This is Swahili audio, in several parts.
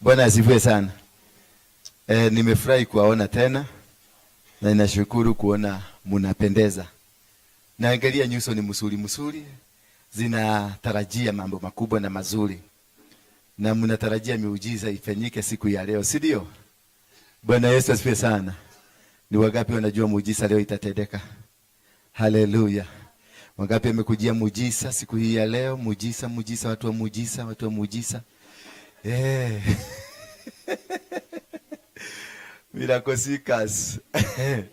Bwana asifiwe sana. Nimefurahi kuwaona tena na ninashukuru kuona mnapendeza. Naangalia nyuso ni msuri, zinatarajia mambo makubwa na mazuri. Na mnatarajia miujiza ifanyike siku ya leo, si ndio? Bwana Yesu asifiwe sana. Ni wangapi wanajua muujiza leo itatendeka? Haleluya. Wangapi wamekujia muujiza siku hii ya leo? Muujiza, watu wa muujiza. Miracle seekers.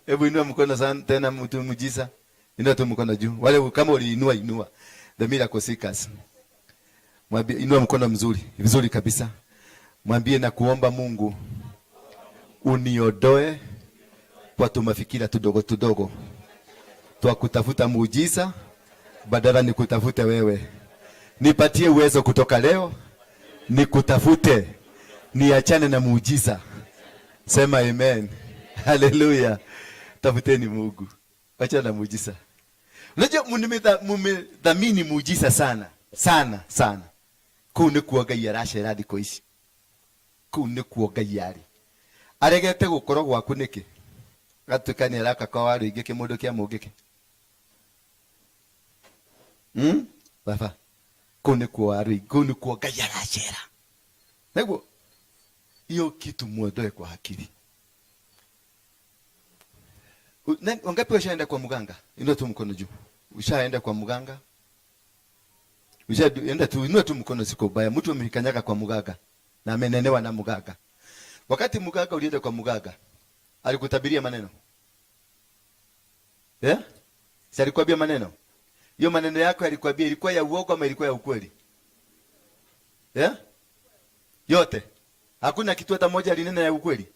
Hebu inua mkono sana tena mtu muujiza. Inua tu mkono juu. Wale kama uliinua. The miracle seekers. Mwambie inua mkono vizuri kabisa. Mwambie na kuomba Mungu uniodoe kwa tumafikira tudogo. Twa kutafuta muujiza badala ni kutafute wewe. Nipatie uwezo kutoka leo nikutafute. Niachane na muujiza. Sema amen. Hallelujah. Tafuteni Mungu. Achana na muujiza. Unajua mmedhamini muujiza sana. Kune kuoga yarashe radiko ici. Kune kuoga yari. Aregete gukoro gwaku niki? Gatukani araka kwa Waruinge kimundu kia mungiki. Baba. Kune kwa Waruinge, kune kuoga yarashera. Nego hiyo kitu muondoe kwa akili. Wangapi washaenda kwa mganga? Inua tu mkono juu. Ushaenda kwa mganga? Ushaenda tu, inua tu mkono, siko baya. Mtu amekanyaga kwa mganga na amenenewa na mganga. Wakati mganga ulienda kwa mganga, alikutabiria maneno? Si alikwambia maneno? Hiyo maneno yako alikwambia ilikuwa ya uongo ama ilikuwa ya ukweli? Yote. Hakuna kitu hata moja alinena ya ukweli.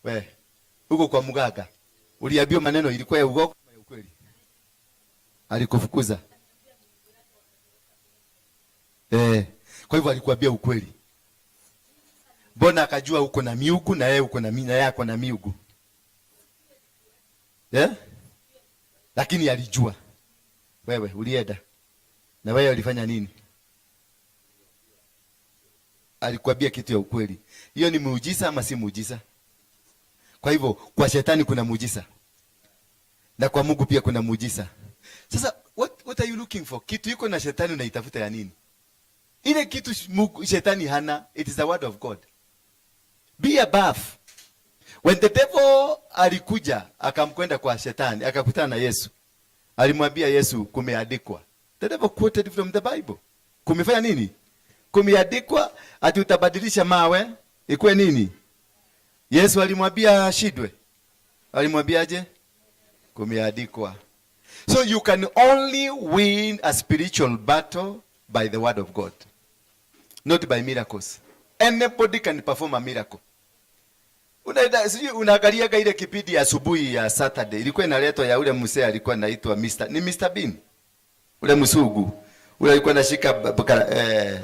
We. Huko kwa mganga. Uliambiwa maneno ilikuwa ya uongo ama ya ukweli? Alikufukuza. Kwa hivyo alikuambia ukweli. Mbona akajua uko na miugu na yeye uko na mina yako na miugu? Lakini alijua. Wewe ulienda. Na wewe ulifanya nini? Alikwambia kitu ya ukweli. Hiyo ni muujiza ama si muujiza? Kwa hivyo kwa shetani kuna muujiza. Na kwa Mungu pia kuna muujiza. Sasa what are you looking for? Kitu iko na shetani unaitafuta ya nini? Ile kitu shetani hana, it is the word of God. Be above. When the devil alikuja akamkwenda kwa shetani, akakutana na Yesu. Alimwambia Yesu, kumeandikwa. The devil quoted from the Bible. Kumefanya nini? Kumeandikwa ati utabadilisha mawe ikuwe nini? Yesu alimwambia ashidwe. Alimwambiaje? Kumeandikwa. So you can only win a spiritual battle by the word of God, not by miracles. Anybody can perform a miracle. Unaangalia ile kipindi ya asubuhi ya Saturday, ilikuwa inaletwa ya ule mzee alikuwa anaitwa Mr. Bean. Ule msugu. Ule alikuwa anashika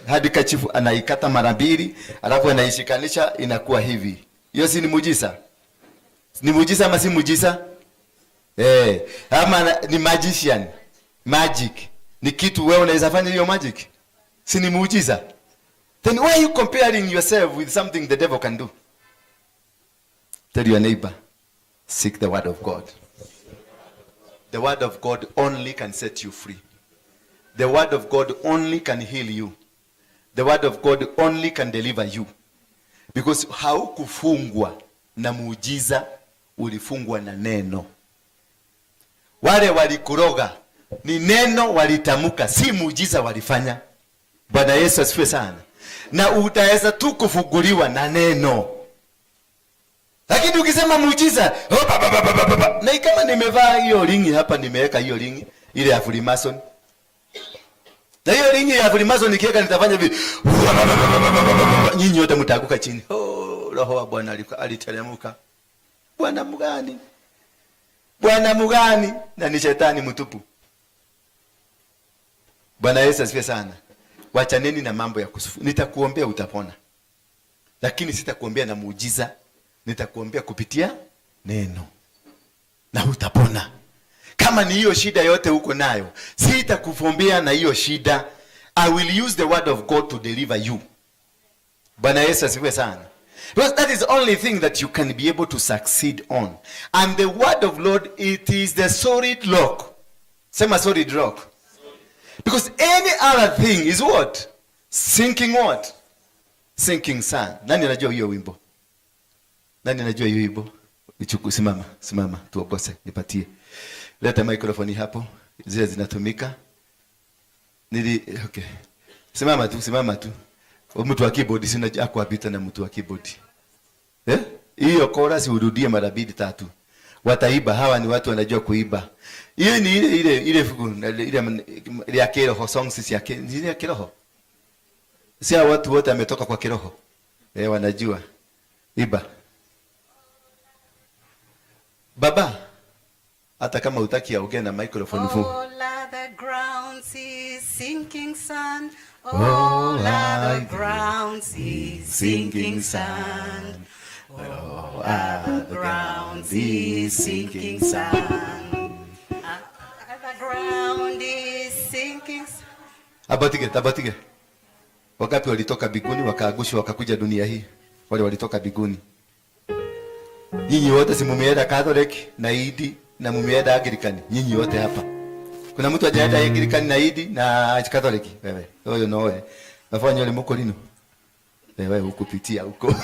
hadi kachifu anaikata mara mbili, alafu anaishikanisha inakuwa hivi. Hiyo si ni muujiza? Ni muujiza ama si muujiza? Ama ni magician. Magic. Ni kitu wewe unaweza fanya hiyo magic? Si ni muujiza? Then why are you comparing yourself with something the devil can do? Tell your neighbor, seek the word of God. The word of God only can set you free. The word of God only can heal you. The word of God only can deliver you. Because haukufungwa na muujiza, ulifungwa na neno. Wale walikuroga ni neno walitamuka, si muujiza walifanya. Bwana Yesu asifiwe sana. Na utaweza tu kufunguliwa na neno. Lakini ukisema muujiza, na kama nimevaa hiyo ringi hapa, nimeweka hiyo ringi ile ya Freemason. Na hiyo ringi ya Freemason nikiweka nitafanya hivi. Nyinyi wote mtaanguka chini. Roho wa Bwana aliteremka. Bwana mgani? Bwana mgani? Na ni shetani mtupu. Bwana Yesu asifiwe sana. Wachaneni na mambo ya kusufu. Nitakuombea utapona. Lakini sitakuombea na muujiza. Nitakuombea kupitia neno. Na utapona. Kama ni hiyo shida yote uko nayo, sitakuombea na hiyo shida. I will use the word of God to deliver you. Bwana Yesu asifiwe sana. Because that is the only thing that you can be able to succeed on. And the word of Lord, it is the solid rock. Sema solid rock. Because any other thing is what? Sinking what? Sinking sand. Nani anajua hiyo wimbo? Nani anajua hiyo wimbo? Simama, tuogose, nipatie. Leta microphone hapo. Zile zinatumika. Okay. Simama tu. Mtu wa keyboard sina yako apita na mtu wa keyboard. Hiyo chorus urudie mara 2 3. Wataiba, hawa ni watu wanajua kuiba. Hiyo ni ile ya kiroho, songs ya kiroho. Si watu wote ametoka kwa kiroho. Wanajua. Iba. Baba, hata kama utaki aongee na microphone full. All the ground is sinking sand. All the ground is sinking sand. All the ground is sinking sand. The ground is sinking sand. Abatige. Wakati walitoka biguni wakaagushwa wakakuja dunia hii. Wale walitoka biguni. Nyinyi wote si mumeenda Catholic na Idi na mumeenda Anglican. Nyinyi wote hapa. Kuna mtu hajaenda Anglican na Idi na Catholic. Wewe. Wewe unaoe. Nafanya yule mko lino. Wewe ukupitia huko.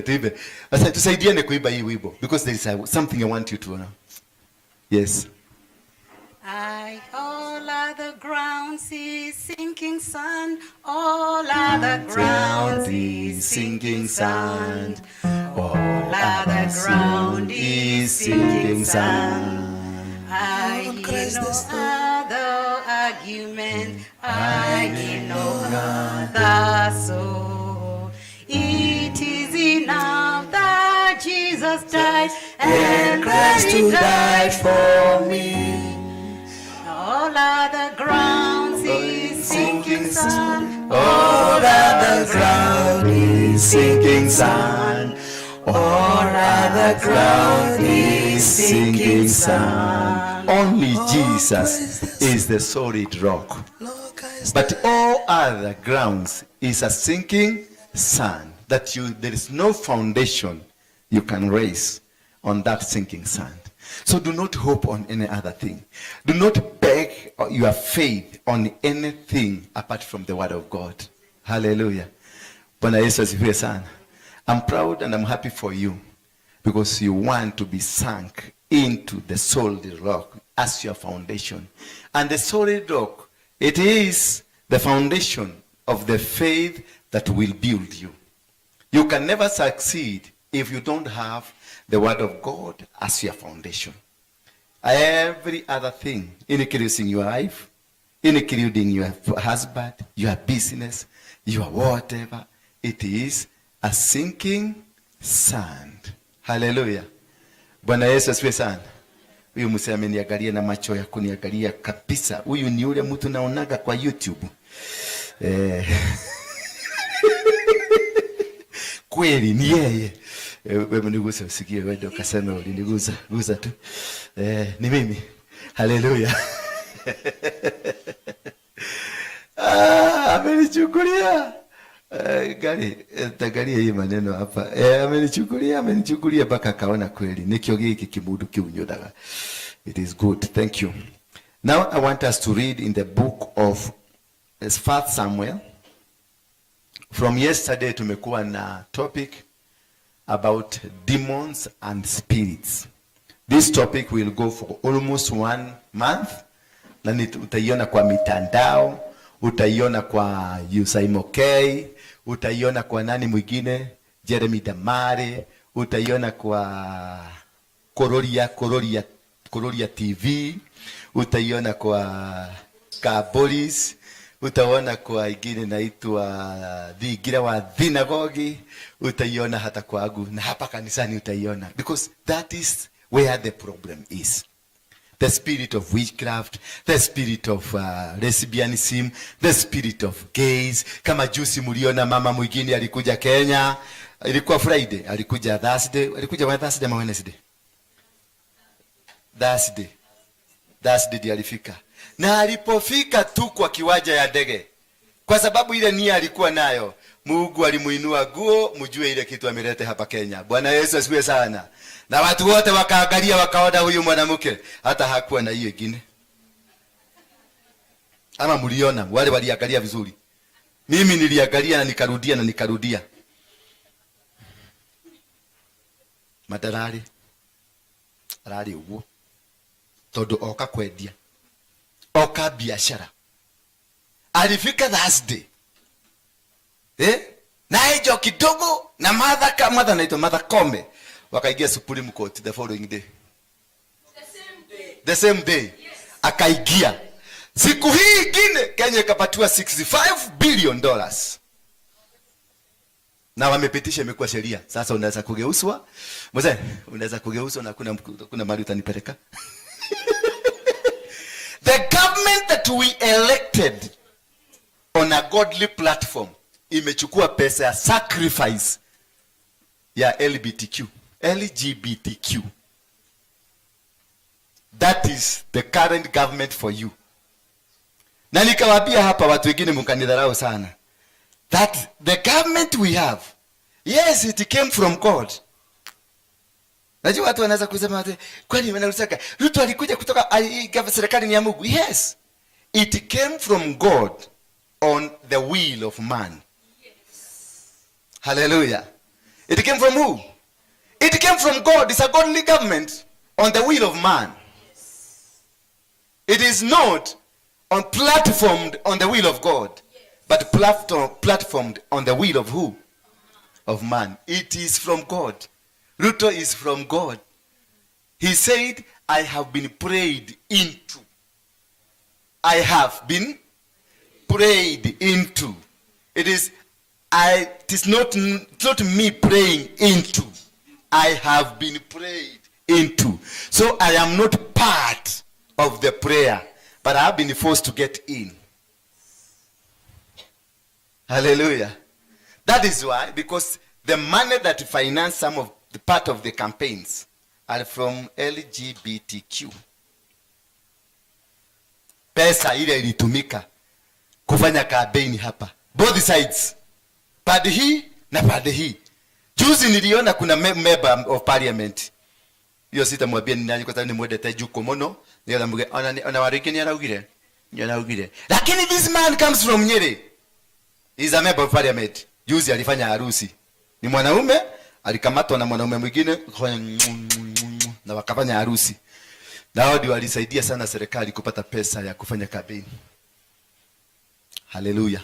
Tuibe. Sasa tusaidiane kuiba hii wimbo because there is something I want you to know. Yes. All the ground is sinking sand. All the ground is sinking sand. All the ground is sinking sand. I hear no other argument. I hear no other soul. It is enough that Jesus died and Christ who died for me. All the ground is sinking sand. All the ground is sinking sand. All the ground is sinking sand. Only Jesus is the solid rock. But all other grounds is a sinking sand. There is no foundation you can raise on that sinking sand. So do not hope on any other thing. Do not beg your faith on anything apart from the word of God. Hallelujah. Bwana Yesu asifiwe sana. I'm proud and I'm happy for you because you want to be sunk into the solid rock as your foundation. And the solid rock, it is the foundation of the faith that will build you. You can never succeed if you don't have the word of God as your foundation. Every other thing, including your life, including your husband, your business, your whatever, it is a sinking sand. Hallelujah. Bwana Yesu asifiwe sana. Huyu msee ameniangalia na macho ya kuniangalia kabisa. Huyu ni yule mtu naonaga kwa YouTube. Kweli ni yeye. Wewe nigusa usikie wewe ndio kasema ulinigusa. Gusa tu. Ni mimi. Hallelujah. Amenichukulia. Tagalia hii maneno hapa. Amenichukulia mpaka kaona kweli. Nikio hiki kimudu kiunyodaga. It is good. Thank you. Now I want us to read in the book of 1 Samuel. From yesterday tumekuwa na topic about demons and spirits. This topic will go for almost 1 month. Na utaiona kwa mitandao, utaiona kwa Usaimo K, utaiona kwa nani mwingine, Jeremy Damare, utaiona kwa Kororia TV, utaiona kwa Kabolis, utaona kwa ingine naitwa Dhigira wa Synagogue, utaiona hata kwa agu na hapa kanisani utaiona, because that is where the problem is. The spirit of witchcraft, the spirit of lesbianism, the spirit of gays. Kama juzi mliona mama mwingine alikuja Kenya, ilikuwa Friday, alikuja Thursday, alikuja Thursday ama Wednesday? Thursday ndiye alifika. Na alipofika tu kwa kiwanja ya ndege, Kwa sababu ile nia alikuwa nayo, Mungu alimuinua guo, mjue ile kitu amelete hapa Kenya. Bwana Yesu asifiwe sana. Na watu wote wakaangalia wakaona huyu mwanamke hata hakuwa na hiyo ingine. Ama mliona wale waliangalia vizuri. Mimi niliangalia na nikarudia. Madarari. Arari uguo. Todo oka kwendia. Oka biashara. Alifika Thursday. Na hiyo kidogo na mother naitwa Mother Kome wakaingia Supreme Court the following day. The same day. Yes. Akaingia. Siku hii ingine Kenya ikapatiwa $65 billion. Na wamepitisha, imekuwa sheria. Sasa unaweza kugeuzwa. Mzee, unaweza kugeuzwa na kuna mahali utanipeleka. The government that we elected on a godly platform imechukua pesa ya sacrifice ya LGBTQ. That is the current government for you. Na nikawaambia hapa watu wengine mkanidharau sana. That the government we have, yes, it came from God. Najua watu wanaweza kusema kwani wanauliza Ruto alikuja kutoka serikali ni ya Mungu. Yes. It came from God on the will of man. Hallelujah. It came from who? It came from God. It's a godly government on the will of man. It is not platformed on the will of God, but platformed on the will of who? Of man. It is from God. Ruto is from God. He said, I have been prayed into. I have been prayed into. It is not me praying into. I have been prayed into. So I am not part of the prayer, but I have been forced to get in. Hallelujah. That is why, because the money that finance some of the part of the campaigns are from LGBTQ. Pesa ile ilitumika kufanya campaign hapa. Both sides. Pande hii na pande hii. Juzi niliona kuna member of parliament. Hiyo sitamwambia ni nani kwa sababu ni mwedete juko mono. Ndio mbuge ona wariki ni anaugire. Ni anaugire. Lakini this man comes from Nyeri. He is a member of parliament. Juzi alifanya harusi. Ni mwanaume alikamatwa na mwanaume mwingine na wakafanya harusi. Na wao ndio walisaidia sana serikali kupata pesa ya kufanya kampeni. Hallelujah.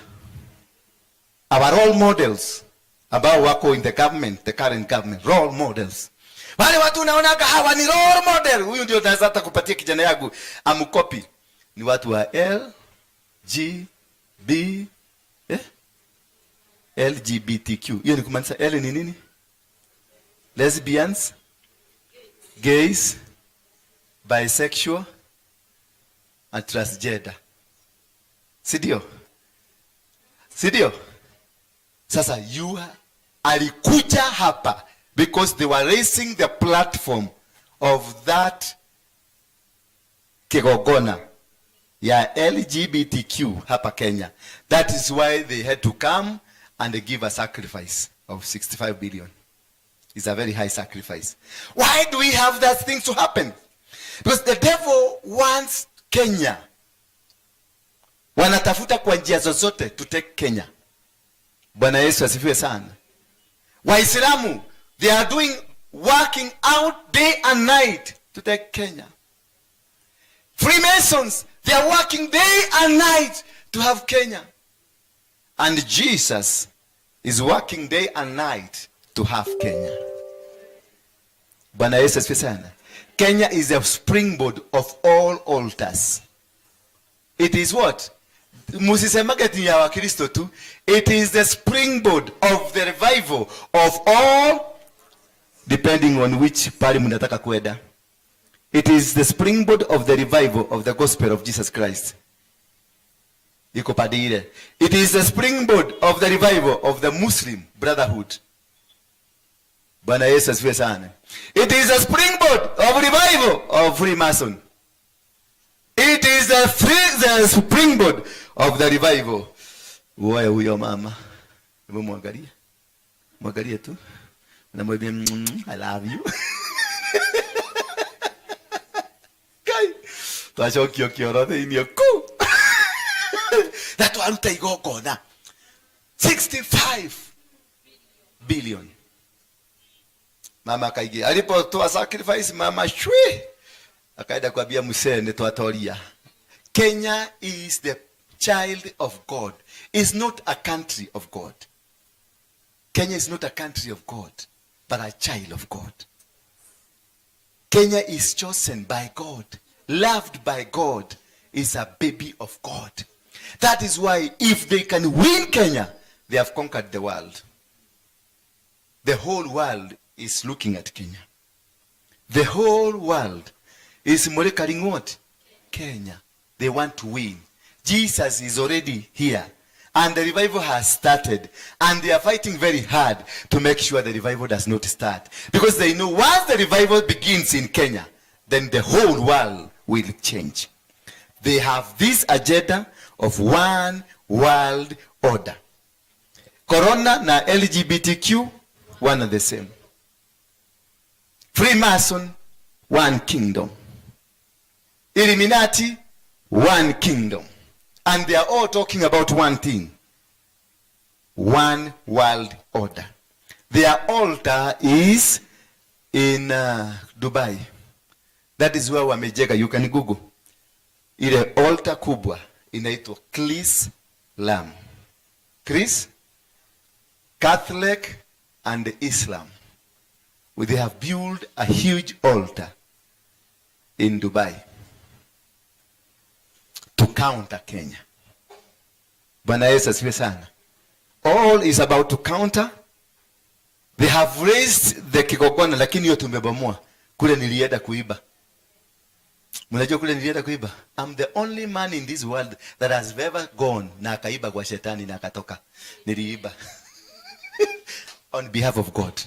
Our role models ambao wako in the government, the current government, role models. Wale watu unaona hawa ni role model. Huyu ndio naweza hata kupatia kijana yangu amkopi. Ni watu wa LGBTQ. Hiyo ni kumaanisha L ni nini? Lesbians, gays, bisexual and transgender. Sidio? Sasa alikuja hapa because they were raising the platform of that kigogona ya LGBTQ hapa Kenya. That is why they had to come and give a sacrifice of 65 billion. It's a very high sacrifice. Why do we have that thing to happen? Because the devil wants Kenya. Wanatafuta kwa njia zozote to take Kenya. Bwana Yesu asifiwe sana. Waislamu, they are working out day and night to take Kenya. Freemasons, they are working day and night to have Kenya. And Jesus is working day and night to have Kenya. Bwana Yesu asifiwe sana. Kenya is a springboard of all altars. It is what? Musisemage tu ya Wakristo tu. It is the springboard of the revival of all, depending on which pari mnataka kwenda. It is the springboard of the revival of the gospel of Jesus Christ. Iko padire. It is the springboard of the revival of the Muslim brotherhood. Bwana Yesu asifiwe sana. It is a springboard of revival of Freemason. It is the springboard of the revival Wewe huyo mama. Hebu muangalie. Muangalie tu. Unamwambia I love you. Kai. Twachokio kiorothe inio ku. That one taigokona. 65 billion. Mama akaingia. Alipotoa sacrifice mama shwe. Akaenda kuambia Musende twatoria. Kenya is the child of God. Is not a country of God. Kenya is not a country of God, but a child of God. Kenya is chosen by God, loved by God, is a baby of God. That is why if they can win Kenya, they have conquered the world. The whole world is looking at Kenya. The whole world is monitoring what? Kenya. They want to win. Jesus is already here. And the revival has started. And they are fighting very hard to make sure the revival does not start. Because they know once the revival begins in Kenya, then the whole world will change. They have this agenda of one world order. Corona na LGBTQ, one and the same. Freemason, one kingdom. Illuminati, one kingdom. And they are all talking about one thing. One world order. Their altar is in Dubai. That is where wamejega. You can Google. Ile altar kubwa inaitwa Chris Lam. Chris, Catholic and Islam. They have built a huge altar in Dubai to counter Kenya. Bwana Yesu asifiwe sana. All is about to counter. They have raised the kigogona, lakini hiyo tumebomoa. Kule nilienda kuiba. Mnajua kule nilienda kuiba? I'm the only man in this world that has ever gone na akaiba kwa shetani na akatoka. Niliiba. On behalf of God.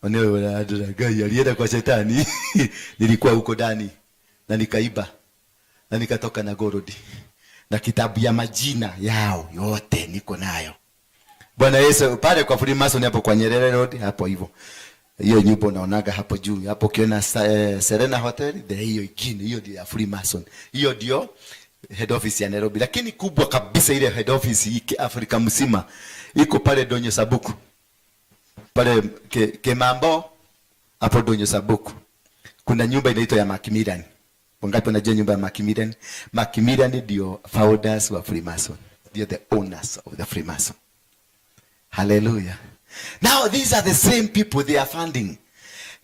Onewe alienda kwa shetani. Nilikuwa huko ndani na nikaiba. Na nikatoka na gorodi. Na kitabu ya majina yao yote niko nayo. Bwana Yesu pale kwa Freemason hapo kwa Nyerere Road hapo hivyo. Hiyo nyumba unaonaga hapo juu. Hapo ukiona Serena Hotel, hiyo ingine hiyo ndio ya Freemason. Hiyo ndio head office ya Nairobi. Lakini kubwa kabisa ile head office hii Afrika mzima iko pale Donyo Sabuku. Pale Kemambo hapo Donyo Sabuku. Kuna nyumba inaitwa ya Macmillan. Wangapi wanajua nyumba ya Macmillan? Macmillan ndio founders wa Freemason. They are the owners of the Freemason. Hallelujah. Now these are the same people they are funding.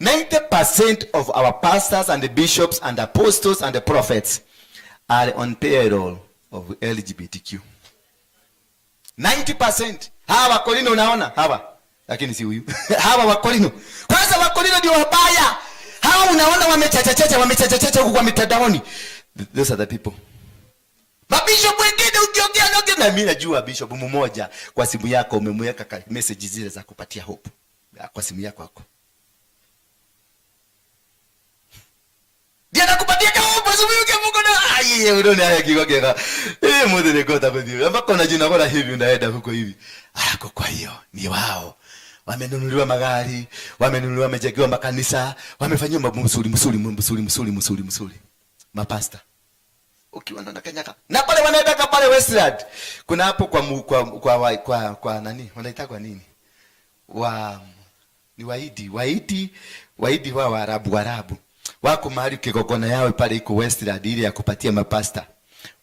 90% of our pastors and the bishops and the apostles and the prophets are on payroll of LGBTQ. 90%. Hawa Wakorino unaona? Hawa. Lakini si huyu. Hawa Wakorino. Kwanza Wakorino ndio wabaya. Hawa unaona wamechachachacha huko kwa mitandaoni. Those are the people. Mabishop wengine ukiongea na mimi najua bishop mmoja kwa simu yako umemweka message zile za kupatia hope. Kwa simu yako hapo. Dia nakupatia kama hope simu yako Mungu na yeye unaona haya kigogeka. Mmoja ni kota kwa hiyo. Ambako unajina bora hivi unaenda huko hivi. Kwa hiyo ni wao. Wamenunuliwa magari, wamenunuliwa majengo makanisa, wamefanywa mambo msuri. Mapasta. Ukiwa na kanyaka. Na pale wanaenda pale Westland. Kuna hapo kwa nani? Wanaita kwa nini? Ni Waidi wa Waarabu. Wako mahali kigogona yao pale iko Westland ile ya kupatia mapasta.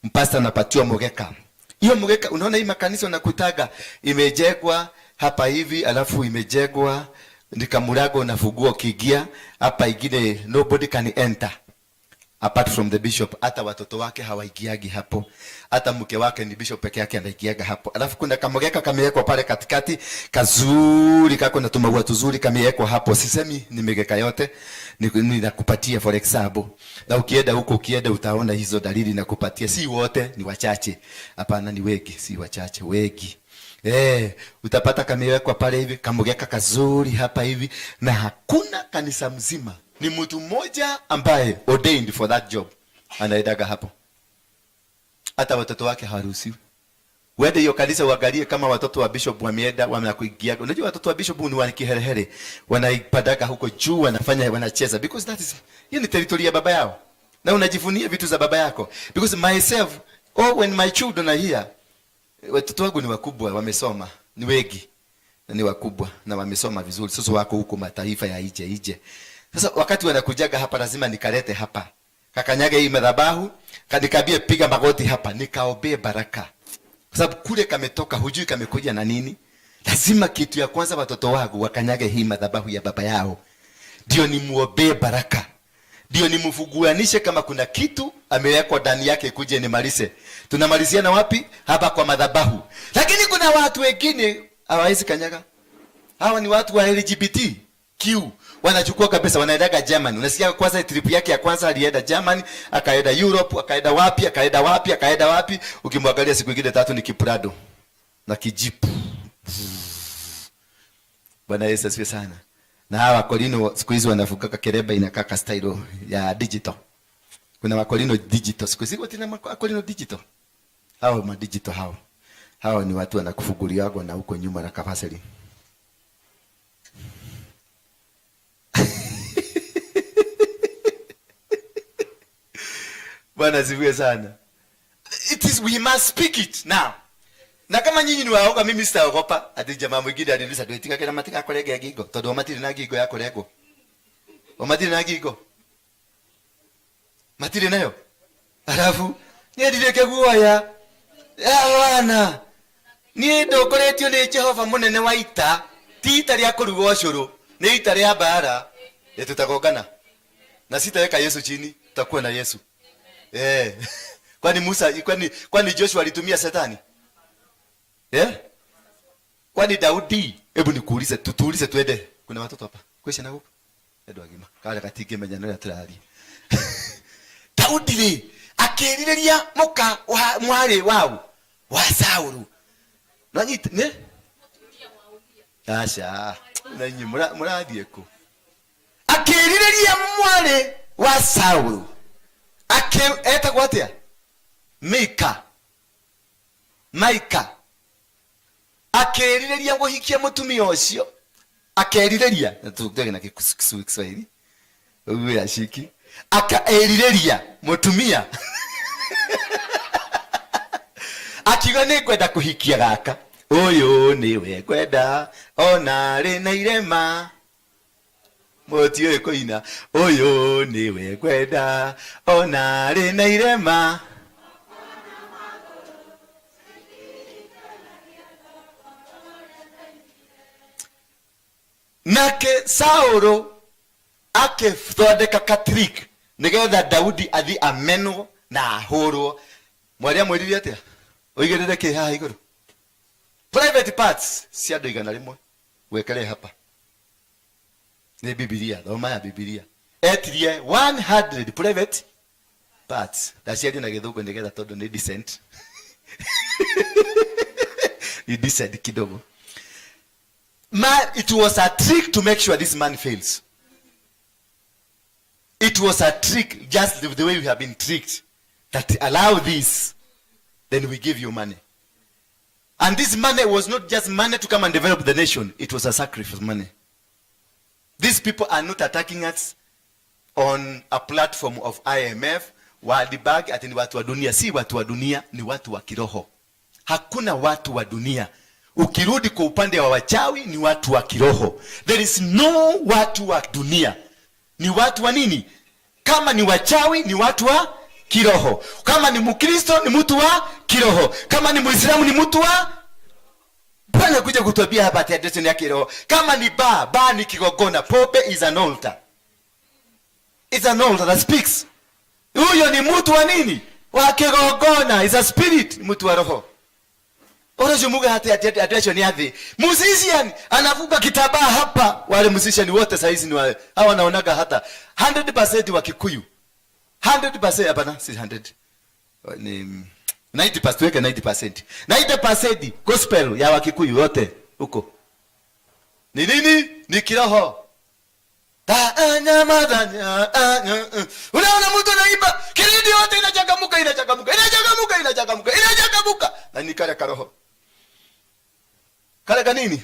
Mpasta anapatiwa mogeka. Hiyo mogeka unaona hii makanisa unakutaga imejengwa hapa hivi alafu imejengwa nikamurago unafungua kigia hapa ingine nobody can enter apart from the bishop. Hata watoto wake hawaigiagi hapo, hata mke wake ni bishop peke yake anaigiaga hapo. Alafu kuna kamogeka kamewekwa pale katikati kazuri kako na tumaua tuzuri kamewekwa hapo. Sisemi nimegeka yote, ninakupatia for example. Na ukienda huko utaona hizo dalili nakupatia. Si wote, ni wachache. Hapana, ni wengi, si wachache, wengi. Utapata kamewekwa pale hivi kamogeka kazuri hapa hivi na hakuna kanisa mzima. Ni mtu mmoja ambaye ordained for that job. Anaedaga hapo. Hata watoto wake haruhusiwi. Uende hiyo kanisa uangalie kama watoto wa bishop wameenda wanakuingia. Unajua watoto wa bishop ni wa kiherehere. Wanaipadaka huko juu, wanacheza because that is hiyo ni territory ya baba yao. Na unajivunia vitu za baba yako. Because myself, when my children are here, watoto wangu ni wakubwa, wamesoma, ni wengi. Na ni wakubwa na wamesoma vizuri. Sasa wako huko mataifa ya nje. Sasa wakati wanakujaga hapa lazima nikalete hapa. Kakanyage hii madhabahu, kanikabie piga magoti hapa, nikaombee baraka. Kwa sababu kule kametoka, hujui kamekuja na nini. Lazima kitu ya kwanza watoto wangu wakanyage hii madhabahu ya baba yao. Ndio nimuombee baraka. Ndio nimfuguanishe kama kuna kitu amewekwa ndani yake kuje nimalize. Tunamaliziana wapi? Hapa kwa madhabahu. Lakini kuna watu wengine hawawezi kanyaga. Hawa ni watu wa LGBTQ. Wanachukua kabisa, wanaendaga Germany. Unasikia kwanza trip yake ya kwanza alienda Germany, akaenda Europe, akaenda wapi. Ukimwangalia siku nyingine 3 ni kiprado na kijipu. Bwana Yesu asifiwe sana. Na hawa Kolino siku hizi wanafuka kereba inakaa style ya digital. Kuna Wakolino digital siku hizi, tena Wakolino digital. Hao ma digital hao ni watu wanakufuguliwa na huko nyuma na kafaseli. Bwana asifiwe sana. We must speak it now. Na kama nyinyi ni waoga, mimi sitaogopa. Ati jamaa mwingine aliniuliza doitika kila matika kolege gigo. Todo matiri na gigo yako lego. Matiri na gigo. Matiri nayo. Alafu ni ndileke guoya. Wana. Ni ndokoretio ni Jehova munene wa ita. Ti ita ria kuruga ucuru. Ni ita ria bara. Tutakogana. Na sitaweka Yesu chini, tutakuwa na Yesu. Kwani Musa, kwani Joshua alitumia Shetani? Kwani Daudi? Hebu nikuulize, tutuulize tuende. Kuna watoto hapa. Kwesha na huko. Edo agima. Kale katige menyano ya turari. Daudi ni akirireria muka wa mwari wao wa Saulu. Nanyita ne? Asha. Nanyi murathie ku. Akirireria mwari wa Saulu. Eta kwatia Maika akerireria guhikia mutumia ucio, akerireria tutoke na Kiswahili uwe ashiki, akaerireria mutumia akiga ni kwenda kuhikia gaka uyu niwe kwenda ona ri na irema motio ikoina uyu niwe kwenda ona ri na irema. Nake Sauro akethondeka katrik nigetha Daudi athi amenwo na ahurwo. Mwaria mwiriri atia oigirire ki haha iguru private parts cia andu 100 wekere hapa ni Biblia, thoma ya Biblia. Etirie 100 private parts. Daciari na githungu nigetha tondu ni decent. Ni decent kidogo. Man, it was a trick to make sure this man fails. It was a trick, just the way we have been tricked, that allow this, then we give you money. And this money was not just money to come and develop the nation. It was a sacrifice money. These people are not attacking us on a platform of IMF, World Bank, ati ni watu wa dunia. Si watu wa dunia, ni watu wa kiroho. Hakuna watu wa dunia. Ukirudi kwa upande wa wachawi ni watu wa kiroho. There is no watu wa dunia. Ni watu wa nini? Kama ni wachawi ni watu wa kiroho. Kama ni Mkristo ni mtu wa kiroho. Kama ni Muislamu ni mtu wa Bwana kuja kutuambia hapa ati address ni ya kiroho. Kama ni ba ni kigogona. Pope is an altar. It's an altar that speaks. Huyo ni mtu wa nini? Wa kigogona. Is a spirit, mtu wa roho. Unajumuga hata attention yake. Musician anavuga kitambaa hapa. Wale musician wote saizi ni wale. Hawa wanaonaga hata 100% wa Kikuyu. 100% hapana, si 100. Ni 90%, weke 90%. 90% gospel ya Wakikuyu wote huko. Ni nini? Ni kiroho. Unaona mtu anaiba, kiridi yote inachagamuka. Na ni kale karoho. Kale kanini?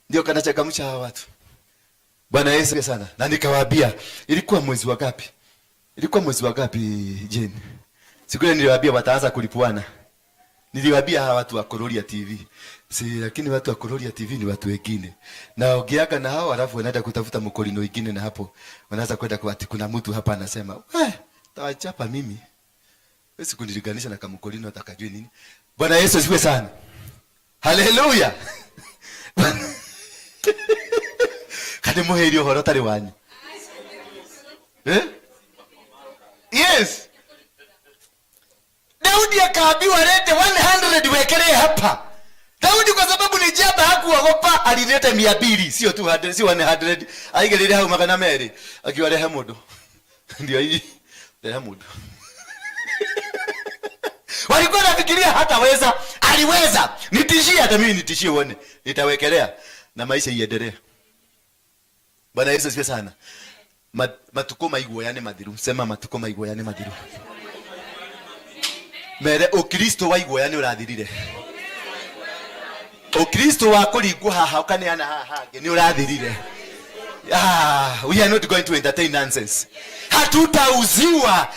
Ndio kanachagamusha hawa watu. Bwana Yesu sana. Na nikawaambia, ilikuwa mwezi wa ngapi? Jane? Siku ile niliwaambia wataanza kulipuana. Niliwaambia hawa watu wa Kororia TV. Lakini watu wa Kororia TV ni watu wengine. Na ongeaga na hao alafu wanaenda kutafuta mkolino wengine na hapo wanaanza kwenda kwa ati kuna mtu hapa anasema, tawachapa mimi. Wewe kunilinganisha na kama mkolino atakajui nini? Bwana Yesu asifiwe sana. Haleluya. Kade muheri ohoro tari wanyu. Yes. Daudi akaambiwa lete 100 wekelee hapa. Daudi kwa sababu ni jaba hakuogopa, alileta 200, sio 200, sio 100. Aigelele hao magana mere. Akiwa leha mudo. Ndio hii. Leha mudo. Walikuwa nafikiria hataweza, aliweza. Nitishie hata mimi nitishie uone. Nitawekelea na maisha iendelee. Bwana Yesu asifiwe sana. Matukoma igwoyane mathiru. Sema matukoma igwoyane mathiru. Mere Ukristo wa igwoyane urathirire. Ukristo wa kuringwo haha ukaneana haha ni urathirire. We are not going to entertain nonsense. Hatutauziwa.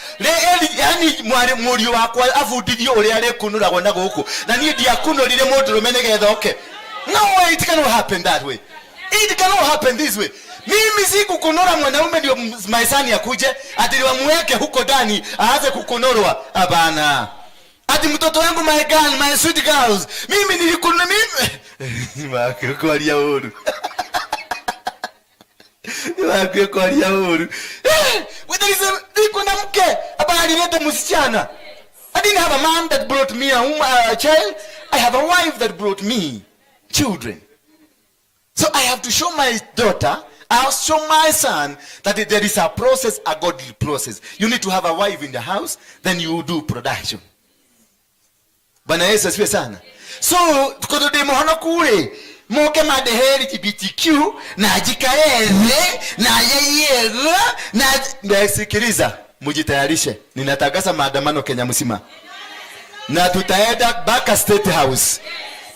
Yani murio wakwa afundithio uri ari kunuragwo na guku. Na nie dia kunurire mundu rumene gethoke. No way, it cannot happen that way. It cannot happen this way. Mimi si kukunora mwanaume ndio maisani akuje ati wamweke huko ndani aanze kukunorwa. Hapana. Ati mtoto wangu my girl, my sweet girls. Mimi nilikunona mimi. Wakukolia huru. Wakukolia huru. Kuna mke habari leta msichana. I didn't have a man that brought me a child. I have a wife that brought me children. So I have to show my daughter, I'll show my son that there is a process, a godly process. You need to have a wife in the house, then you do production. Bwana Yesu asifiwe sana. So tukodo mohono kule moke madeheri LGBTQ na jikaeze na yeye na sikiliza, mjitayarishe. Ninatangaza maandamano Kenya mzima. Na tutaenda Baka State House.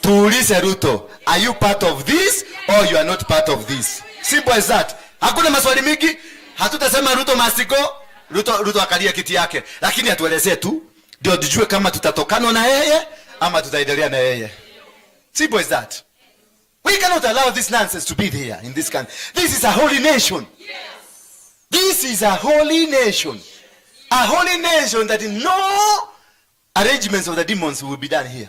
Tuulize Ruto, are you part of this or you are not part of this? Simple as that. Hakuna maswali mingi. Hatutasema Ruto must go. Ruto akalia kiti yake. Lakini atuelezee tu ndio tujue kama tutatokana na yeye ama tutaendelea na yeye. Simple as that. We cannot allow this nonsense to be here in this country. This is a holy nation. Yes. This is a holy nation. A holy nation that no arrangements of the demons will be done here.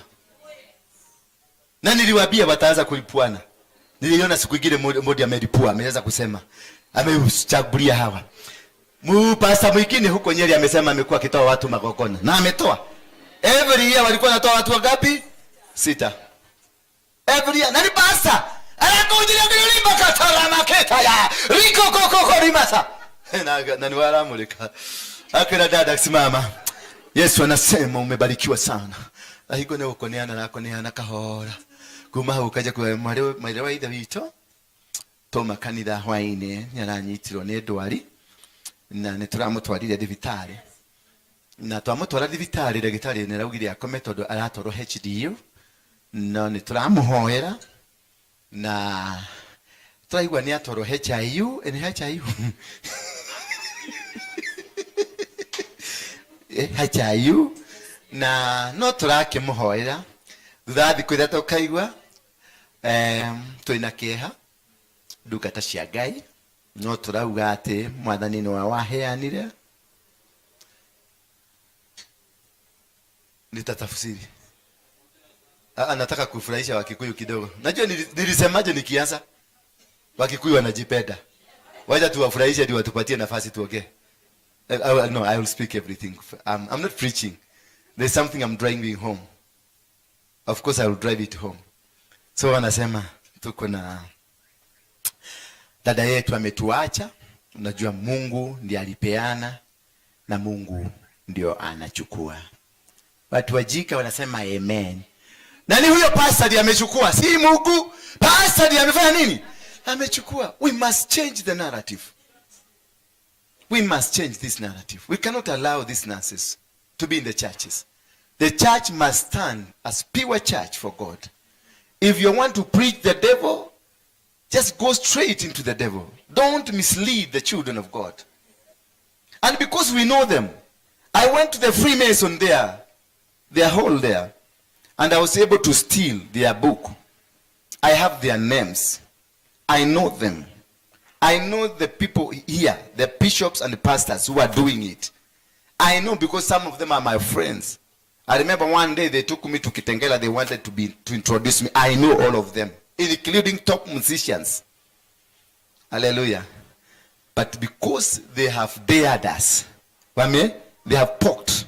Na niliwaambia wataanza kulipuana. Niliona siku ingine mmoja amelipua, ameweza kusema. Amechagulia hawa. Pastor mwingine huko Nyeri amesema amekuwa akitoa watu magogona. Na ametoa. Every year walikuwa wanatoa watu wangapi? 6. Every year. Nani pastor? Anakuja kulipa katara maketa ya. Riko koko rimasa. Na ni waramulika. Akira dada simama. Yesu anasema umebarikiwa sana. Ahiko ne ukoneana na koneana kahora. Kuma ukaja kwa mwale wa idawito. Toma kanitha hwaine nyaranyitirwo ne ndwari. Na nituramutwarire thibitari. Na twamutwara thibitari ndagitari ne raugire akome tondu aratoro HDU. No nituramuhoera na turaigwa ni atoro HIU and HIU. HIU na no turake muhoera thutha thiku ithatu kaigwa twina kieha ndungata cia Ngai no turauga ati mwathani ni wa waheanire nitatafsiri. Anataka kufurahisha Wakikuyu kidogo. Najua nilisemaje nikianza? Wakikuyu wanajipenda. Wacha tuwafurahishe ndio watupatie nafasi tuongee. No, I will speak everything. I'm not preaching. There's something I'm driving home. Of course I will drive it home. So wanasema tuko na dada yetu ametuacha. Unajua Mungu ndiye alipeana na Mungu ndio anachukua. Watu wajika wanasema amen. Nani huyo pastor ndiye amechukua? Si Mungu. Pastor ndiye amefanya nini? amechukua. We must change the narrative. We must change this narrative. We cannot allow this nonsense to be in the churches. The church must stand as pure church for God. If you want to preach the devil, just go straight into the devil. Don't mislead the children of God. And because we know them, I went to the Freemason there, their hall there, and I was able to steal their book. I have their names. I know them. I know the people here, the bishops and the pastors who are doing it. I know because some of them are my friends. I remember one day they took me to Kitengela. They wanted to introduce me. I know all of them, including top musicians. Hallelujah. But because they have dared us, they have poked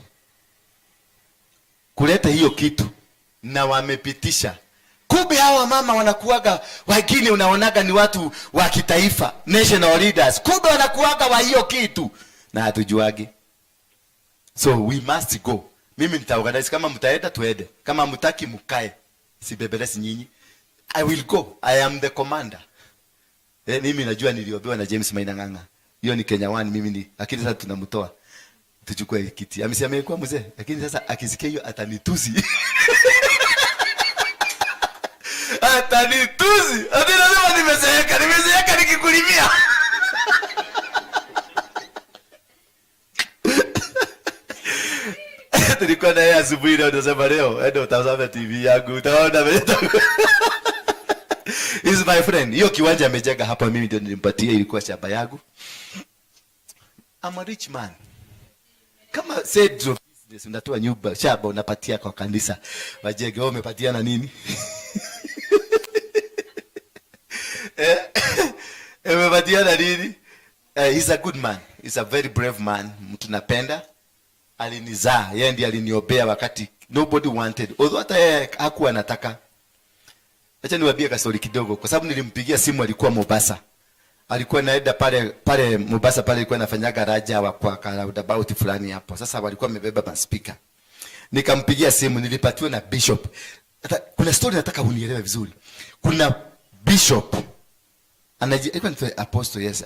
kuleta hiyo kitu na wamepitisha. Kumbe hawa mama wanakuaga wengine unaonaga ni watu wa kitaifa, national leaders. Kumbe wanakuaga wa hiyo kitu na hatujuagi. So we must go. Mimi nitaorganize, kama mtaenda tuende, kama mtaki mkae. Sibebelesi nyinyi. I will go. I am the commander. Mimi najua niliobewa na James Mainanganga. Hiyo ni Kenya 1, mimi ni. Lakini sasa tunamtoa. Tuchukue kiti. Amesema kwa mzee, lakini sasa akisikia hiyo atanitusi. Atanitusi. Atinasema nimezeeka nikikulimia. Tulikuwa na yeye asubuhi na tunasema leo, ndio utazama TV yangu. Utaona vile. Is my friend. Hiyo kiwanja amejenga hapa, mimi ndio nilimpatia, ilikuwa shamba yangu. I'm a rich man. Kama said of business, unatoa nyumba, shamba unapatia kwa kanisa. Wajenge wao umepatiana nini? Umepatiana nini? He's a good man. He's a very brave man. Mtu napenda. Alinizaa, yeye ndiye aliniobea wakati nobody wanted. Although hata yeye hakuwa anataka. Acha niwaambie kastori kidogo, kwa sababu nilimpigia simu, alikuwa Mombasa. Alikuwa naenda pale Mombasa, pale alikuwa anafanyaga raja wa kwa roundabout fulani hapo. Sasa walikuwa wamebeba maspika. Nikampigia simu, nilipatiwa na bishop. Kuna story nataka unielewe vizuri. Kuna bishop alikuwa ni apostle, yes,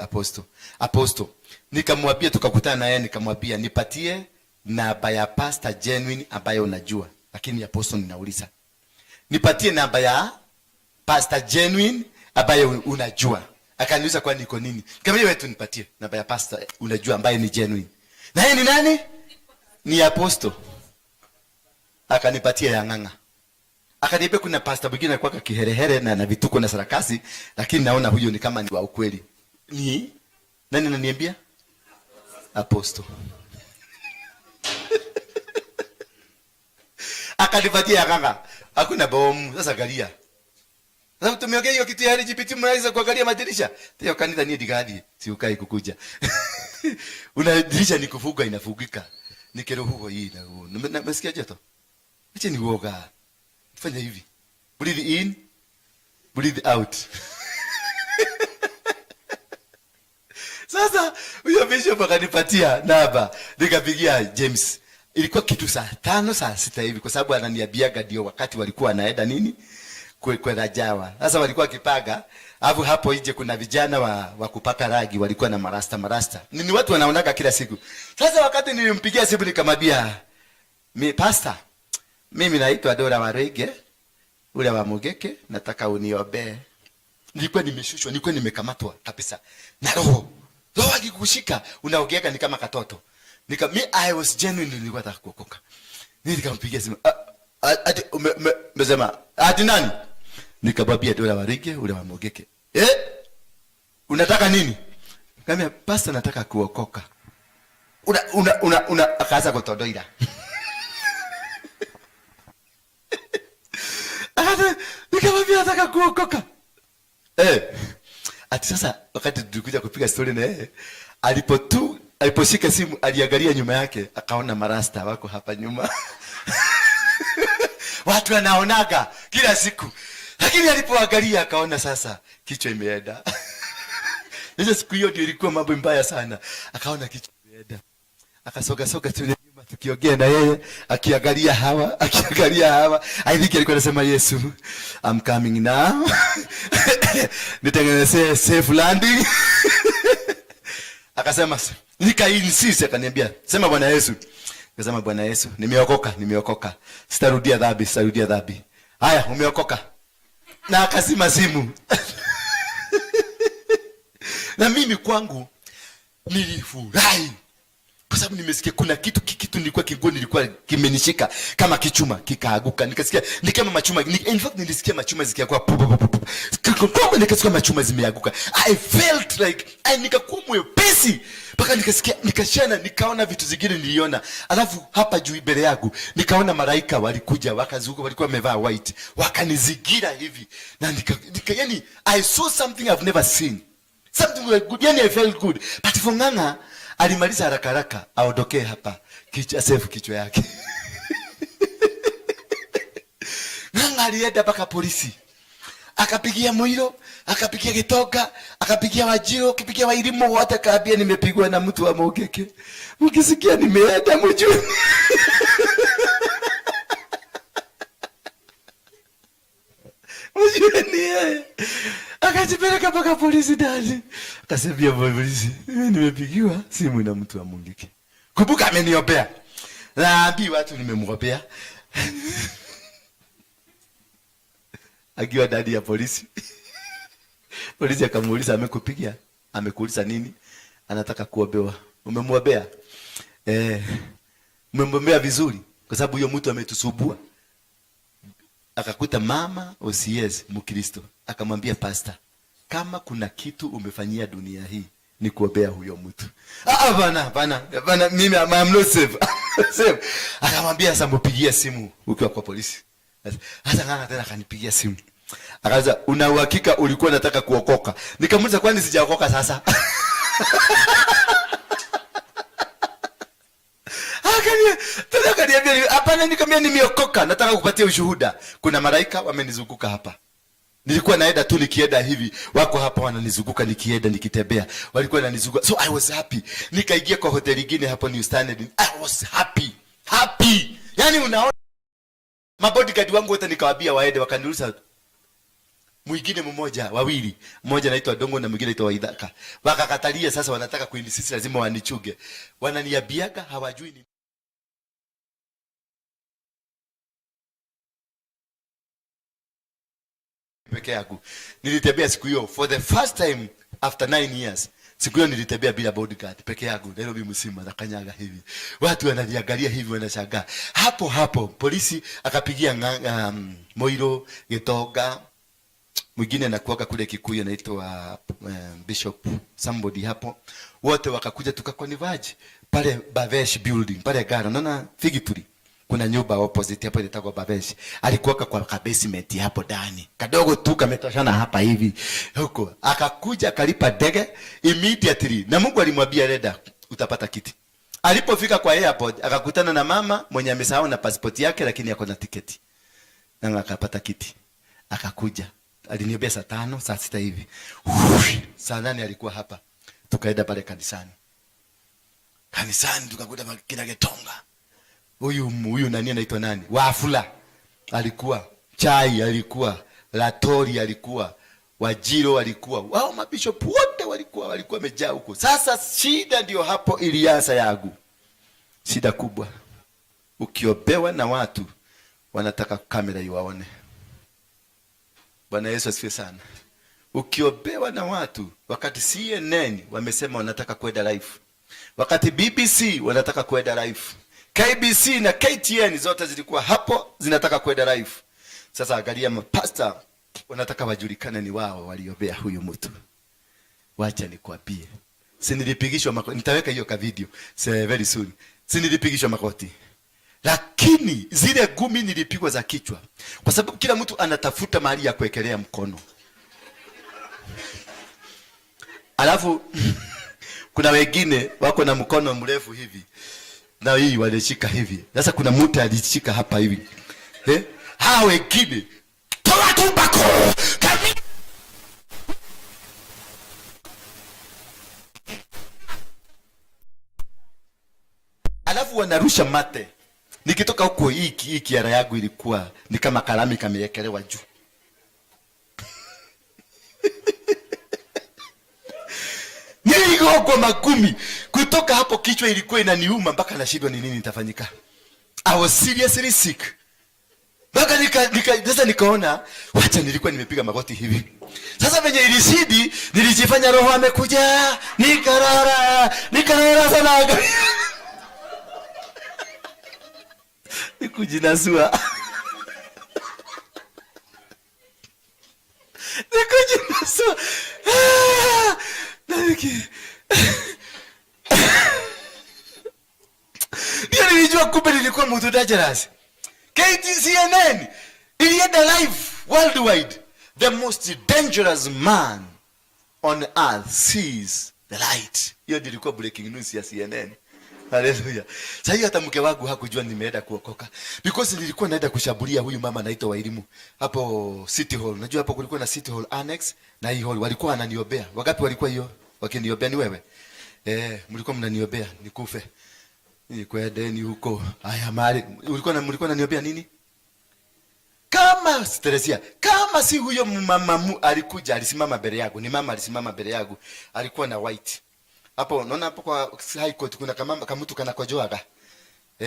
apostle. Nikamwambia, tukakutana na yeye, nikamwambia nipatie namba ya pastor genuine ambaye unajua, lakini apostle ninauliza. Nipatie namba ya pastor genuine ambaye unajua. Akaniuliza kwa niko nini? Kama wewe tu nipatie namba ya pastor unajua ambaye ni genuine. Na yeye ni nani? Ni apostle. Akanipatia ya nganga. Akaniambia kuna pastor mwingine alikuwa kiherehere na vituko na sarakasi, lakini naona huyo ni kama ni wa ukweli. Ni nani ananiambia? Apostle. Akanipatia ya nganga. Hakuna bomu. Sasa galia. Sasa tumeongea hiyo kitu ya LGBT, mnaweza kuangalia madirisha. Tio kanisa ni digadi, si ukai kukuja. Una dirisha ni kufuga inafugika. Ni keroho hii na huo. Umesikia joto? Acha ni uoga. Fanya hivi. Breathe in, breathe out. Sasa huyo bishop akanipatia namba. Nikapigia James. Ilikuwa kitu saa 5 saa 6 hivi, kwa sababu ananiambiaga ndio wakati walikuwa naenda nini? Kwa Jawa. Sasa walikuwa kipaga, alafu hapo nje kuna vijana wa kupaka rangi walikuwa na marasta. Ni watu wanaonaga kila siku. Sasa wakati nilimpigia simu nikamwambia, pastor, mimi naitwa Waruinge, ule wa Mugeke, nataka uniombee. Nilikuwa nimeshushwa, nilikuwa nimekamatwa kabisa. Na roho akikushika unaogeeka ni kama katoto. I was genuine, nilikuwa nataka kuokoka. Nikampigia simu. Umesema ati nani? Nikamwambia Waruinge, ule wa Mugeke. Unataka nini? Nikamwambia pastor, nataka kuokoka. Akaanza kutodoira. Nikamwambia nataka kuokoka. Ati sasa wakati tulikuja kupiga story na yeye, aliposhika simu aliangalia nyuma yake, akaona marasta wako hapa nyuma. Watu wanaonaga kila siku. Lakini alipoangalia akaona sasa kichwa imeenda. Hizo siku hiyo ndio ilikuwa mambo mbaya sana. Akaona kichwa imeenda. Akasoga tu nyuma. tukiongea na yeye akiangalia hawa I think alikuwa anasema Yesu, I'm coming now. Nitengenezee safe landing. Akasema nika-insist, akaniambia sema Bwana Yesu. Nikasema Bwana Yesu, nimeokoka. Sitarudia dhambi. Haya, umeokoka. Na akazima simu. Na mimi kwangu nilifurahi. Kwa sababu nimesikia kuna kitu nilikuwa kingoni, nilikuwa kimenishika kama kichuma kikaaguka. Nikasikia ni kama machuma. In fact nilisikia machuma zikianguka. Nikasikia machuma zimeanguka. I felt like nikakuwa mwepesi. Paka nikasikia nikaona vitu zingine niliona. Alafu hapa juu mbele yangu nikaona malaika walikuja wakazunguka, walikuwa wamevaa white. Wakanizingira hivi. Na yani I saw something I've never seen. Something like good. Yani I felt good. But Funganga alimaliza haraka aondokee hapa, save kichwa yake. Nganga alienda mpaka polisi. Akapigia Moiro, akapigia Gitoga, akapigia Wajiro, akapigia Wairimu, wote akaambia nimepigwa na mtu wa Mogeke. Mkisikia nimeenda mjue. Mjue ni yeye. Akajipeleka mpaka polisi ndani. Akasema polisi, mimi nimepigiwa simu na mtu wa Mungiki. Kumbuka ameniombea. Naambi watu nimemwombea. Akiwa ndani ya polisi. Polisi akamuuliza amekupigia? Amekuuliza nini? Anataka kuombewa. Umemwombea? Umemwombea vizuri kwa sababu huyo mtu ametusubua. Akakuta mama OCS Mkristo. Akamwambia pastor, kama kuna kitu umefanyia dunia hii ni kuombea huyo mtu. Bana mimi I'm not safe. Safe. Akamwambia sasa mpigie simu ukiwa kwa polisi. Sasa nganga tena akanipigia simu. Akaanza una uhakika ulikuwa unataka kuokoka? Nikamuuliza kwani sijaokoka sasa? Akaniambia hapana, nikamwambia nimeokoka, nataka kukupatia ushuhuda. Kuna malaika wamenizunguka hapa. Nilikuwa naenda tu nikienda hivi, wako hapa wananizunguka nikienda nikitembea. Walikuwa wananizunguka. So I was happy. Nikaingia kwa hoteli nyingine hapo New Standard. I was happy. Yaani unaona mabodyguard wangu wote nikawaambia waende, wakaniuliza mwingine wawili. Mmoja anaitwa Dongo na mwingine anaitwa Waidhaka. Wakakatalia sasa wanataka kuinsist lazima wanichuge. Wananiambiaga hawajui ni peke yangu. Nilitembea siku hiyo for the first time after 9 years. Siku hiyo nilitembea bila bodyguard peke yangu. Nairobi mzima na kanyaga hivi. Watu wananiangalia hivi wanashangaa. Hapo polisi akapigia Moiro, Gitoga, mwingine anakuaka kule Kikuyu anaitwa Bishop somebody hapo. Wote wakakuja tukakonverge pale Bavesh building, pale Gara. Unaona Figituri? Kuna nyumba opposite hapo inaitwa Bavesh. Alikuwa kwa basement hapo ndani. Kadogo tu kametoshana hapa hivi. Huko akakuja akalipa ndege immediately. Na Mungu alimwambia Reda utapata kiti. Alipofika kwa airport akakutana na mama mwenye amesahau na passport yake lakini ako na tiketi. Na akapata kiti. Akakuja. Aliniambia saa 5, saa 6 hivi. Saa 8 alikuwa hapa. Tukaenda pale kanisani. Tukakuta kina Getonga. Huyu nani anaitwa nani? Wafula alikuwa, Chai alikuwa, Latori alikuwa, Wajiro alikuwa. Wao mabishop wote walikuwa wamejaa huko. Sasa shida ndio hapo ilianza yangu. Shida kubwa. Ukiobewa na watu wanataka kamera iwaone. Bwana Yesu asifiwe sana. Ukiobewa na watu, wakati CNN wamesema wanataka kwenda live, wakati BBC wanataka kwenda live, KBC na KTN zote zilikuwa hapo zinataka kwenda live. Sasa angalia mapasta wanataka wajulikane ni wao waliobea huyu mtu. Wacha nikwambie. Nilipigishwa makoti. Nitaweka hiyo ka video very soon. Nilipigishwa makoti. Lakini zile gumi nilipigwa za kichwa. Kwa sababu kila mtu anatafuta mahali ya kuwekelea mkono. Alafu kuna wengine wako na mkono mrefu hivi. Na hii walishika hivi. Sasa kuna mtu alishika hapa hivi. Hao wengine toa tumbako. Alafu alafu wanarusha mate. Nikitoka huko hii kiara yangu ilikuwa ni kama kalami kamewekelewa juu. Niligogo makumi. Kutoka hapo kichwa ilikuwa inaniuma mpaka nashindwa ni nini nitafanyika. I was seriously sick. Mpaka sasa nikaona wacha, nilikuwa nimepiga magoti hivi. Sasa venye ilisidi nilijifanya roho amekuja, nikarara sana. Nikujinasua. Ndio nilijua kumbe nilikuwa mtu dangerous. CNN ilienda live worldwide. The most dangerous man on earth sees the light. Hiyo ndio ilikuwa breaking news ya CNN. Hallelujah. Sasa hiyo hata mke wangu hakujua nimeenda kuokoka. Because nilikuwa naenda kushambulia huyu mama anaitwa Wairimu. Hapo City Hall. Unajua hapo kulikuwa na City Hall Annex na hii hall. Walikuwa wananiombea. Wangapi walikuwa hiyo? Wakiniombea ni wewe? Mlikuwa mnaniombea nikufe. Nikwendeni huko. Haya mali. Mlikuwa mnaniombea nini? Kama Teresia, kama si huyo mama alikuja alisimama mbele yangu. Ni mama alisimama mbele yangu. Alikuwa na white. Hapo unaona hapo kwa high court kuna kama mtu kana kojoaga.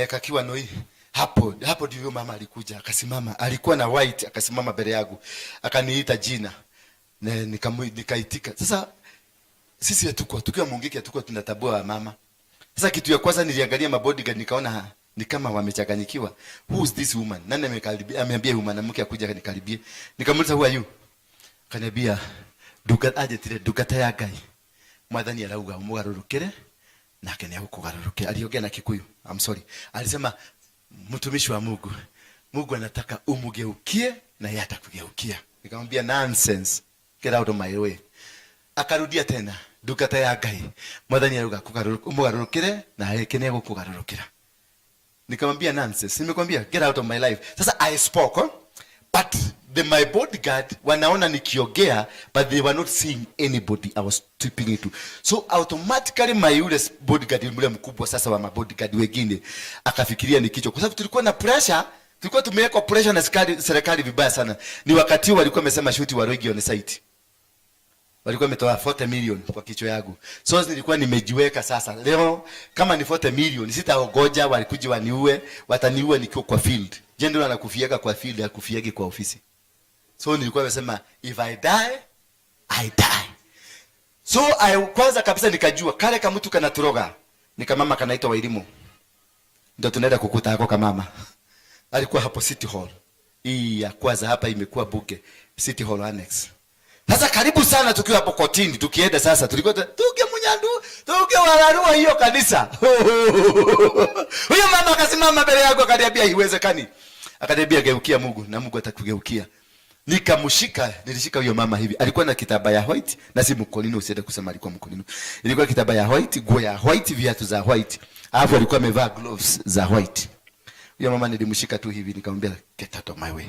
Kakiwa noi. Hapo ndio mama alikuja akasimama. Alikuwa na white akasimama mbele yangu. Akaniita jina. Nikaitika. Sasa sisi hatuko tukiwa Mungiki hatuko tunatabua mama. Sasa kitu ya kwanza niliangalia mabodyguard nikaona ni kama wamechanganyikiwa. Who is this woman? Nani amekaribia? Ameambia huyu mwanamke akuja kanikaribie. Nikamuuliza who are you? Kaniambia dukata ya Ngai. Mwathani arauga umugarurukire nake ni akugarurukira. Aliongea na Kikuyu. I'm sorry. Alisema mtumishi wa Mungu. Mungu anataka umugeukie na yeye atakugeukia. Nikamwambia nonsense. Get out of my way. Akarudia tena dukata ya Ngai. Mwathani arauga umugarurukire na yeye kene akugarurukira. Nikamwambia nonsense. Nimekwambia get out of my life. Sasa I spoke, but my bodyguard wanaona nikiongea, but they were not seeing anybody I was tripping into. So automatically my yule bodyguard yule mkubwa sasa wa mabodyguard wengine akafikiria ni kichwa. Kwa sababu tulikuwa na pressure, tulikuwa tumeweka pressure na serikali vibaya sana. Ni wakati walikuwa wamesema shoot Waruinge on site. Walikuwa wametoa 40 million kwa kichwa yangu. So nilikuwa nimejiweka sasa. Leo kama ni 40 million sitaogoja walikuje waniue, wataniua nikiwa kwa field. General anakufiaga kwa field, akufiage kwa ofisi. So nilikuwa nimesema if I die, I die. So kwanza kabisa nikajua kale kama mtu kanaturoga. Nikamama kanaitwa Wairimu. Ndio tunaenda kukuta hako kama mama. Alikuwa hapo City Hall. Hii ya kwanza hapa imekuwa buke City Hall Annex. Sasa karibu sana tukiwa hapo kotini, tukienda sasa tulikuwa tuke munyandu, tuke walarua hiyo kanisa. Huyo mama akasimama mbele yangu akaniambia haiwezekani. Akaniambia geukia Mungu na Mungu atakugeukia. Nilishika huyo mama hivi. Alikuwa na kitambaa ya white na si mkolino, usiende kusema alikuwa mkolino. Ilikuwa kitambaa ya white, nguo ya white, viatu za white. Alafu alikuwa amevaa gloves za white. Huyo mama nilimshika tu hivi nikamwambia get out of my way.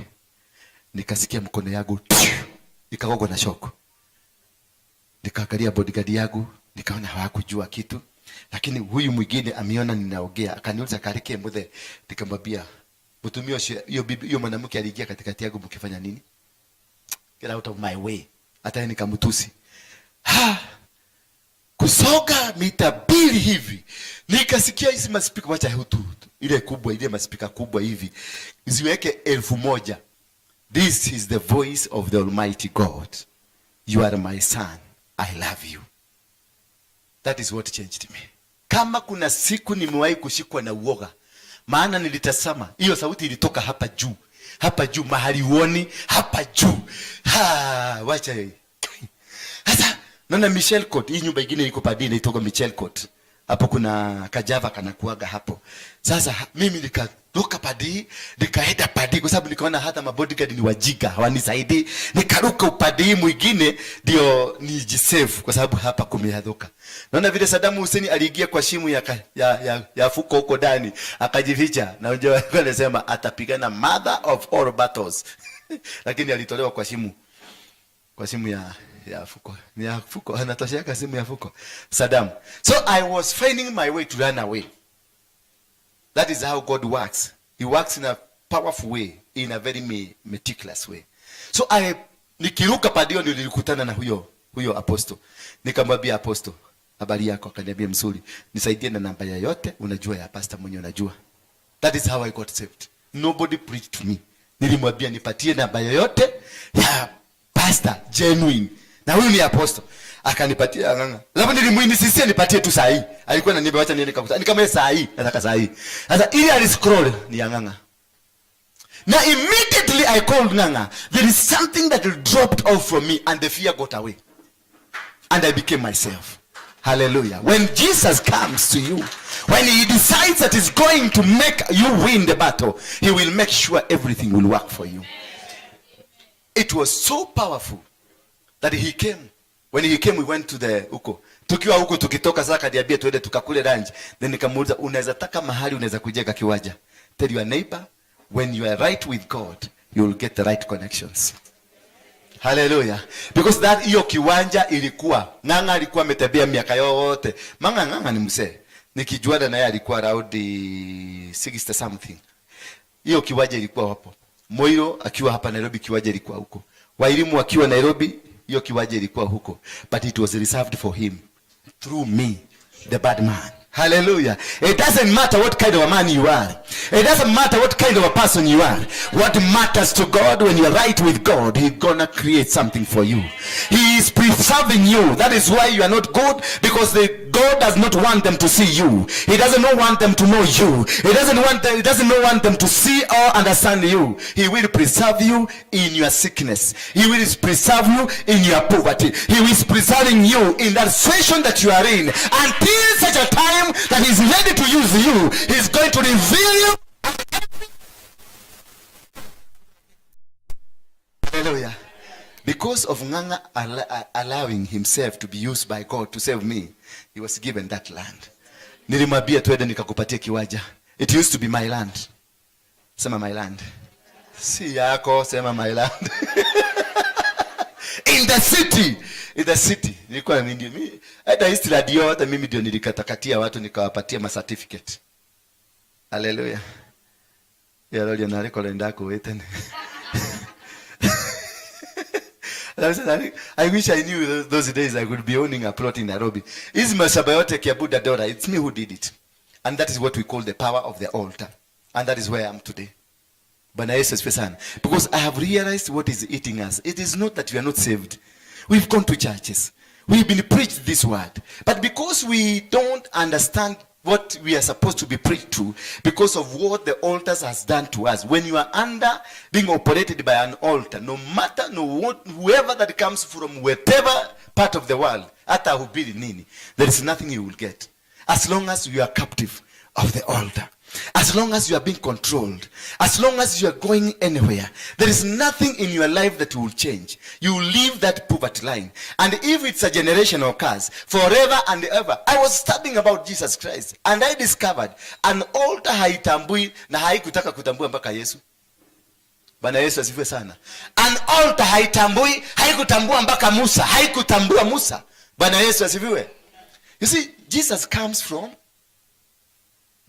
Nikasikia mkono yangu nikagogwa na shoko. Nikaangalia bodyguard yangu, nikaona hawakujua kitu. Lakini huyu mwingine ameona ninaongea, akaniuliza karike muthe. Nikamwambia mtumio hiyo mwanamke aliingia katikati yangu mkifanya nini? Get out of my way. Hata nikamtusi. Kusoga mita 2 hivi. Nikasikia hizi maspika wacha hutu. Ile kubwa, ile maspika kubwa hivi. Ziweke 1000. This is the voice of the Almighty God. You are my son. I love you. That is what changed me. Kama kuna siku nimewahi kushikwa na uoga, maana nilitasama, hiyo sauti ilitoka hapa juu. Hapa juu mahali uoni, hapa juu. Wacha hii. Sasa, naona Michelle Court, hii nyumba ingine iko Padina inaitwa Michelle Court. Hapo kuna kajava kanakuaga hapo. Sasa mimi nikatoka Padi, nikaenda Padi kwa sababu nikaona hata mabodyguard ni wajiga, hawanisaidii. Nikaruka upadi mwingine ndio nijisave kwa sababu hapa kumehadhuka. Naona vile Saddam Hussein aliingia kwa shimu ya fuko huko ndani, akajificha. Na unajua anasema atapigana mother of all battles. Lakini alitolewa kwa shimu. Kwa shimu ya fuko. Ni ya fuko. Anatosheka simu ya fuko. Saddam. So I was finding my way to run away. That is how God works. He works in a powerful way, in a very meticulous way. So nikiruka padio ndio nilikutana na huyo apostle. Nikamwambia apostle, habari yako? Akaniambia mzuri. Nisaidie na namba yote unajua ya pastor mwenye unajua. That is how I got saved. Nobody preached to me. Nilimwambia nipatie namba yote ya pastor genuine. Na huyu ni apostle. Akanipatia nganga. Labda nilimuinisisia nipatie tu saa hii. Alikuwa ananiambia acha niende kakuta. Nikamwambia saa hii, nataka saa hii. Sasa ili aliscroll ni nganga. Now immediately I called nganga. There is something that dropped off from me and the fear got away. And I became myself. Hallelujah. When Jesus comes to you, when he decides that he's going to make you win the battle, he will make sure everything will work for you. It was so powerful that he came. When he came, we went to the huko. Tukiwa huko tukitoka sasa kadiambia tuende tukakule lunch. Then nikamuuliza, unaweza taka mahali unaweza kujenga kiwanja? Tell your neighbor, when you are right with God, you will get the right connections. Hallelujah. Because that hiyo kiwanja ilikuwa nganga alikuwa ametembea miaka yote. Nganga ni mzee. Nikijuana naye alikuwa around 60 something. Hiyo kiwanja ilikuwa hapo. Moiro akiwa hapa Nairobi kiwanja ilikuwa huko. Wairimu akiwa Nairobi hiyo kiwanja ilikuwa huko. But it was reserved for him through me, the bad man. Hallelujah. It doesn't matter what kind of a man you are. It doesn't matter what kind of a person you are. What matters to God, when you're right with God, he's gonna create something for you. He is preserving you. That is why you are not good, because God does not want them to see you. He doesn't want them to know you. He doesn't want them to see or understand you. He will preserve you in your sickness. He will preserve you in your poverty. He is preserving you in that situation that you are in until such a time that he's ready to use you. He's going to reveal you. Hallelujah. Because of Nganga allowing himself to be used by God to save me, he was given that land. Nilimwambia twende nikakupatia kiwanja. It used to be my land. Sema my land. Si yako, sema my land. In the city. Nilikuwa mimi hata history ndio hata mimi ndio nilikatakatia watu nikawapatia ma certificate. Hallelujah. Ya leo na record ndako wetene. I wish I knew those days I would be owning a plot in Nairobi. Is Masabayote Kiabuda Dora. It's me who did it. And that is what we call the power of the altar. And that is where I am today. Because I have realized what is eating us. It is not that we are not saved. We've gone to churches. We've been preached this word. But because we don't understand what we are supposed to be preached to, because of what the altars has done to us. When you are under being operated by an altar, no matter whoever that comes from whatever part of the world, hata hubiri nini, there is nothing you will get. As long as you are captive of the altar. As long as you are being controlled, as long as you are going anywhere, there is nothing in your life that will change. You will leave that poverty line. And if it's a generational curse, forever and ever. I was studying about Jesus Christ and I discovered an altar haitambui na haikutaka kutambua mpaka Yesu. Bwana Yesu asifiwe sana. An altar haitambui, haikutambua mpaka Musa, haikutambua Musa. Bwana Yesu asifiwe. You see, Jesus comes from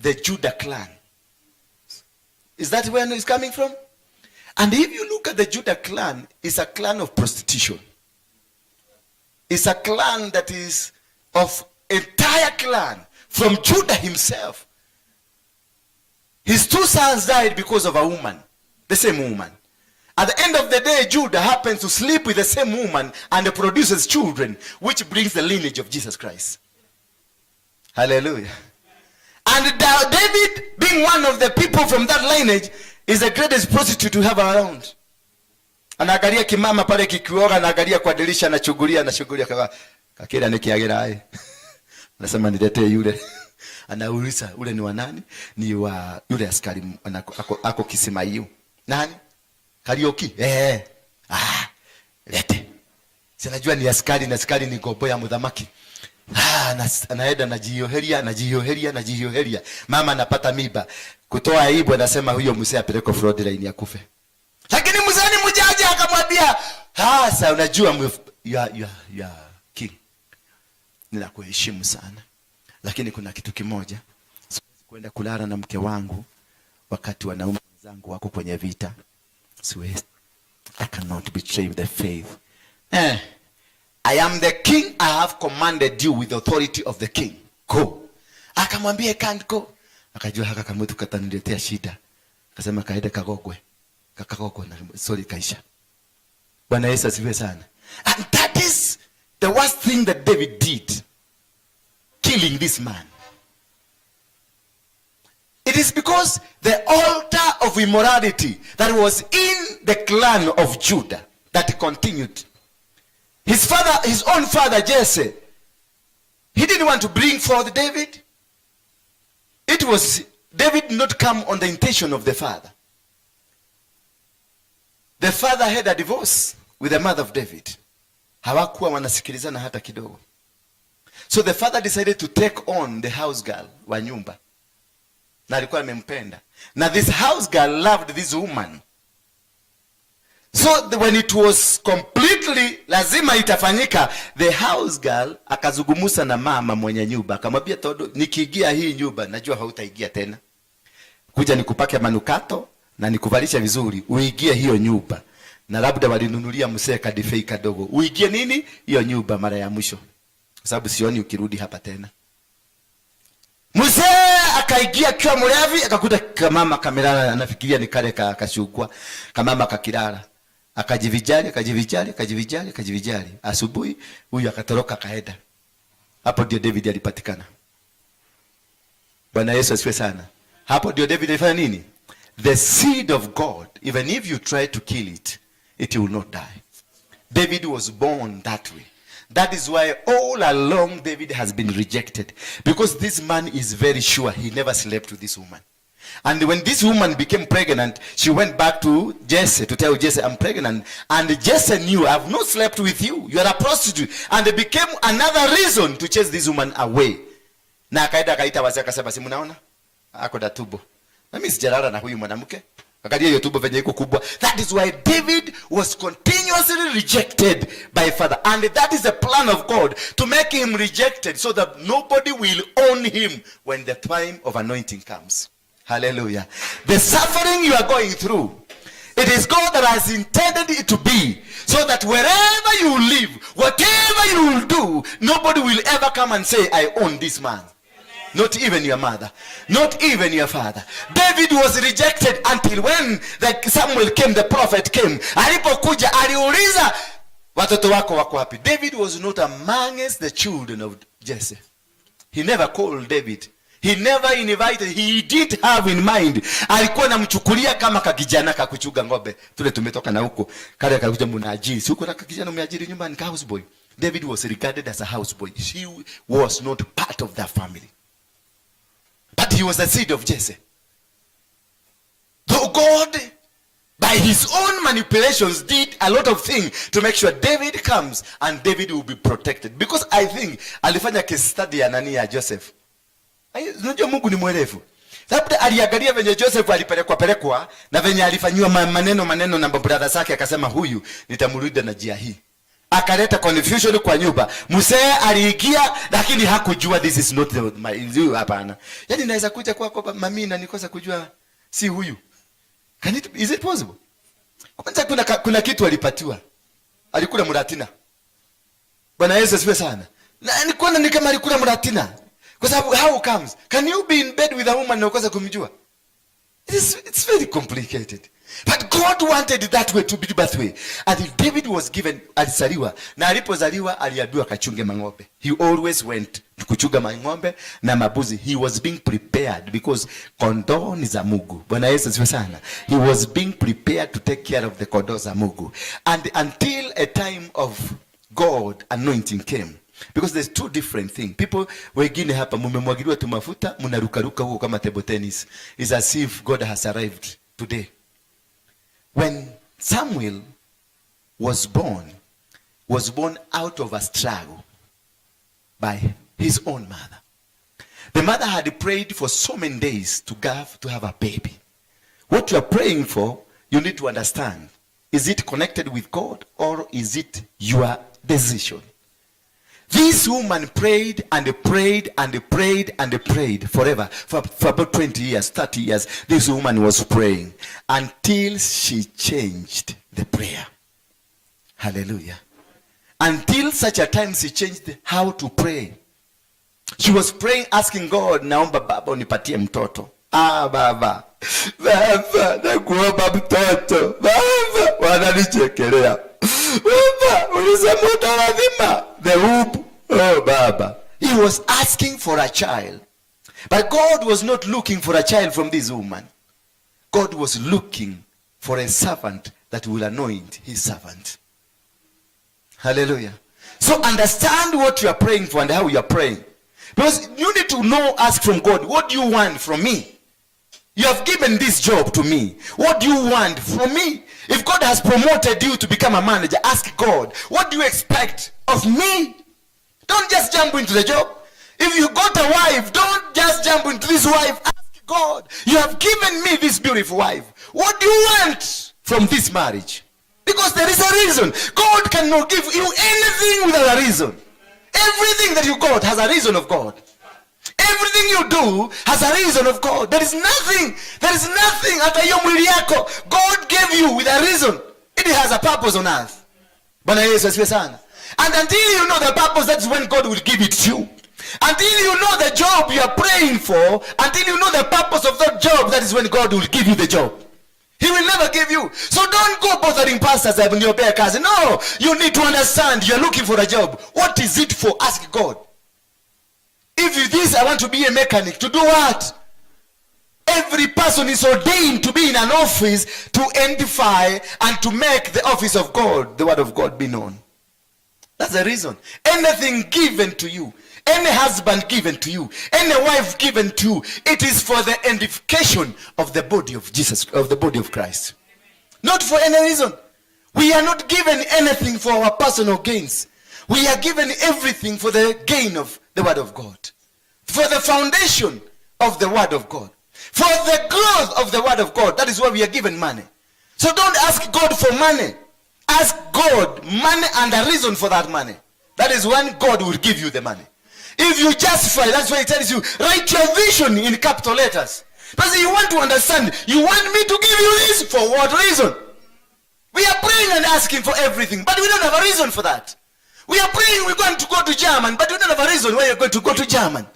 the Judah clan. Is that where he's coming from? And if you look at the Judah clan, it's a clan of prostitution. It's a clan that is of entire clan from Judah himself. His two sons died because of a woman, the same woman. At the end of the day, Judah happens to sleep with the same woman and produces children, which brings the lineage of Jesus Christ. Hallelujah. And David, being one of the people from that lineage, is the greatest prostitute to have around. Anaangalia kimama pale kikiora, anaangalia kwa dirisha, anachungulia kakira nikiagera hai. Anasema niletee yule. Anauliza ule ni wa nani? Ni wa yule askari ako Kismayu. Nani? Karioki. Lete. Sinajua ni askari na askari ni gobo ya mudhamaki. Anaenda najioheria. Mama anapata miba. Kutoa aibu anasema huyo mzee apeleke fraud line ya kufe. Lakini mzee ni mjaji akamwambia, "Sasa unajua ya king. Ninakuheshimu sana. Lakini kuna kitu kimoja. Siwezi kwenda kulala na mke wangu wakati wanaume wenzangu wako kwenye vita. Siwezi. I cannot betray the faith. I am the king, I have commanded you with the authority of the king. Go. Akamwambia I can't go. Akajua haka kamutu kataniletea shida. Akasema kaende kagogwe. Kakagogwe na sorry kaisha. Bwana Yesu asifiwe sana. And that is the worst thing that David did. Killing this man. It is because the altar of immorality that was in the clan of Judah that continued. His own father Jesse, he didn't want to bring forth David. It was David did not come on the intention of the father. The father had a divorce with the mother of David. Hawakuwa wanasikilizana hata kidogo. So the father decided to take on the house girl wa nyumba. Na alikuwa amempenda. Now this house girl loved this woman. So when it was completely lazima itafanyika, the house girl akazungumza na mama mwenye nyumba. Akamwambia todo, nikiingia hii nyumba najua hautaingia tena. Kuja nikupake manukato na nikuvalisha vizuri, uingie hiyo nyumba. Na labda walinunulia msee kadifei kadogo. Uingie nini? Hiyo nyumba mara ya mwisho. Kwa sababu sioni ukirudi hapa tena. Mzee akaingia kwa mlevi, akakuta kamama kamelala, anafikiria ni kale kashukwa. Kamama kakilala. Akajivijali. Asubuhi huyu akatoroka kaenda. Hapo ndio David alipatikana. Bwana Yesu asifiwe sana. Hapo ndio David alifanya nini? The seed of God, even if you try to kill it, it will not die. David was born that way. That is why all along David has been rejected. Because this man is very sure he never slept with this woman. And when this woman became pregnant, she went back to Jesse to tell Jesse, I'm pregnant. And Jesse knew, I have not slept with you. You are a prostitute. And it became another reason to chase this woman away. Na akaita wazee akasema, si mnaona? Ako da tubo. Na mimi sijalala na huyu mwanamke. Akadia hiyo tubo venye iko kubwa. That is why David was continuously rejected by father. And that is the plan of God, to make him rejected so that nobody will own him when the time of anointing comes. Hallelujah. The suffering you are going through, it is God that has intended it to be, so that wherever you live, whatever you will do, nobody will ever come and say, I own this man. Not even your mother, not even your father. David was rejected until when Samuel came, the prophet came. Alipokuja aliuliza, watoto wako wako wapi? David was not amongst the children of Jesse. He never called David. He never invited. He did have in mind. Alikuwa namchukulia kama kakijana kakuchuga ng'ombe. Tule tumetoka na huko. Kale kakuja mnaajiri. Si uko na kakijana umeajiri nyumbani ka house boy. David was regarded as a house boy. He was not part of that family. But he was the seed of Jesse. Though God, by his own manipulations, did a lot of things to make sure David comes and David will be protected. Because I think alifanya case study ya nani ya Joseph. Unajua Mungu ni mwerevu. Labda aliangalia venye Joseph alipelekwa na venye alifanywa maneno na brother zake, akasema huyu nitamrudi na njia hii. Akaleta confusion kwa nyumba. Mzee aliingia lakini hakujua this is not my hapana. Yaani naweza kuja kwako mami na nikosa kujua si huyu. Is it possible? Kwanza kuna kitu alipatiwa. Alikula muratina. Bwana Yesu asifiwe sana. Na nikuona ni kama alikula muratina. Kwa sababu how comes? Can you be in bed with a woman na ukosa kumjua? It's very complicated. But God wanted that way to be that way. And David was given, alizaliwa. Na alipozaliwa aliambiwa kachunge mang'ombe. He always went kuchunga mang'ombe na mabuzi. He was being prepared because kondoo ni za Mungu. Bwana Yesu asifiwe sana. He was being prepared to take care of the kondoo za Mungu. And until a time of God anointing came. Because there's two different things. People wengine hapa mmemwagiliwa tu mafuta, mnarukaruka huko kama table tennis. It's as if God has arrived today. When Samuel was born out of a struggle by his own mother. The mother had prayed for so many days to have a baby. What you are praying for, you need to understand. Is it connected with God or is it your decision? This woman prayed and prayed and prayed and prayed forever. For about 20 years, 30 years, this woman was praying until she changed the prayer. Hallelujah. Until such a time she changed how to pray. She was praying, asking God, naomba baba unipatie mtoto. Baba. Baba, nakuomba mtoto. Baba, wananichekelea. Baba, ulisema utawadhima the womb. Oh, Baba. He was asking for a child. But God was not looking for a child from this woman. God was looking for a servant that will anoint his servant. Hallelujah. So understand what you are praying for and how you are praying. Because you need to know, ask from God, what do you want from me? You have given this job to me. What do you want from me? If God has promoted you to become a manager, ask God, what do you expect of me? Don't just jump into the job. If you got a wife, don't just jump into this wife. Ask God, you have given me this beautiful wife. What do you want from this marriage? Because there is a reason. God cannot give you anything without a reason. Everything that you got has a reason of God. Everything you do has a reason of God. There is nothing hata hiyo mwili yako God gave you with a reason. It has a purpose on earth. Bwana Yesu asifiwe sana. And until you know the purpose, that's when God will give it to you. Until you know the job you are praying for, until you know the purpose of that job, that is when God will give you the job. He will never give you. So don't go bothering pastors and your bare cousin. No, you need to understand you are looking for a job. What is it for? Ask God. If this, I want to be a mechanic. To do what? Every person is ordained to be in an office to edify and to make the office of God, the word of God, be known. That's the reason. Anything given to you, any husband given to you, any wife given to you, it is for the edification of the body of Jesus, of the body of Christ. Not for any reason. We are not given anything for our personal gains. We are given everything for the gain of the word of God. For the foundation of the word of God. For the growth of the word of God. That is why we are given money. So don't ask God for money. Ask God money and a reason for that money. That is when God will give you the money. If you justify, that's why he tells you, write your vision in capital letters. Because you want to understand, you want me to give you this for what reason? We are praying and asking for everything, but we don't have a reason for that. We are praying we're going to go to German, but we don't have a reason why you're going to go to German.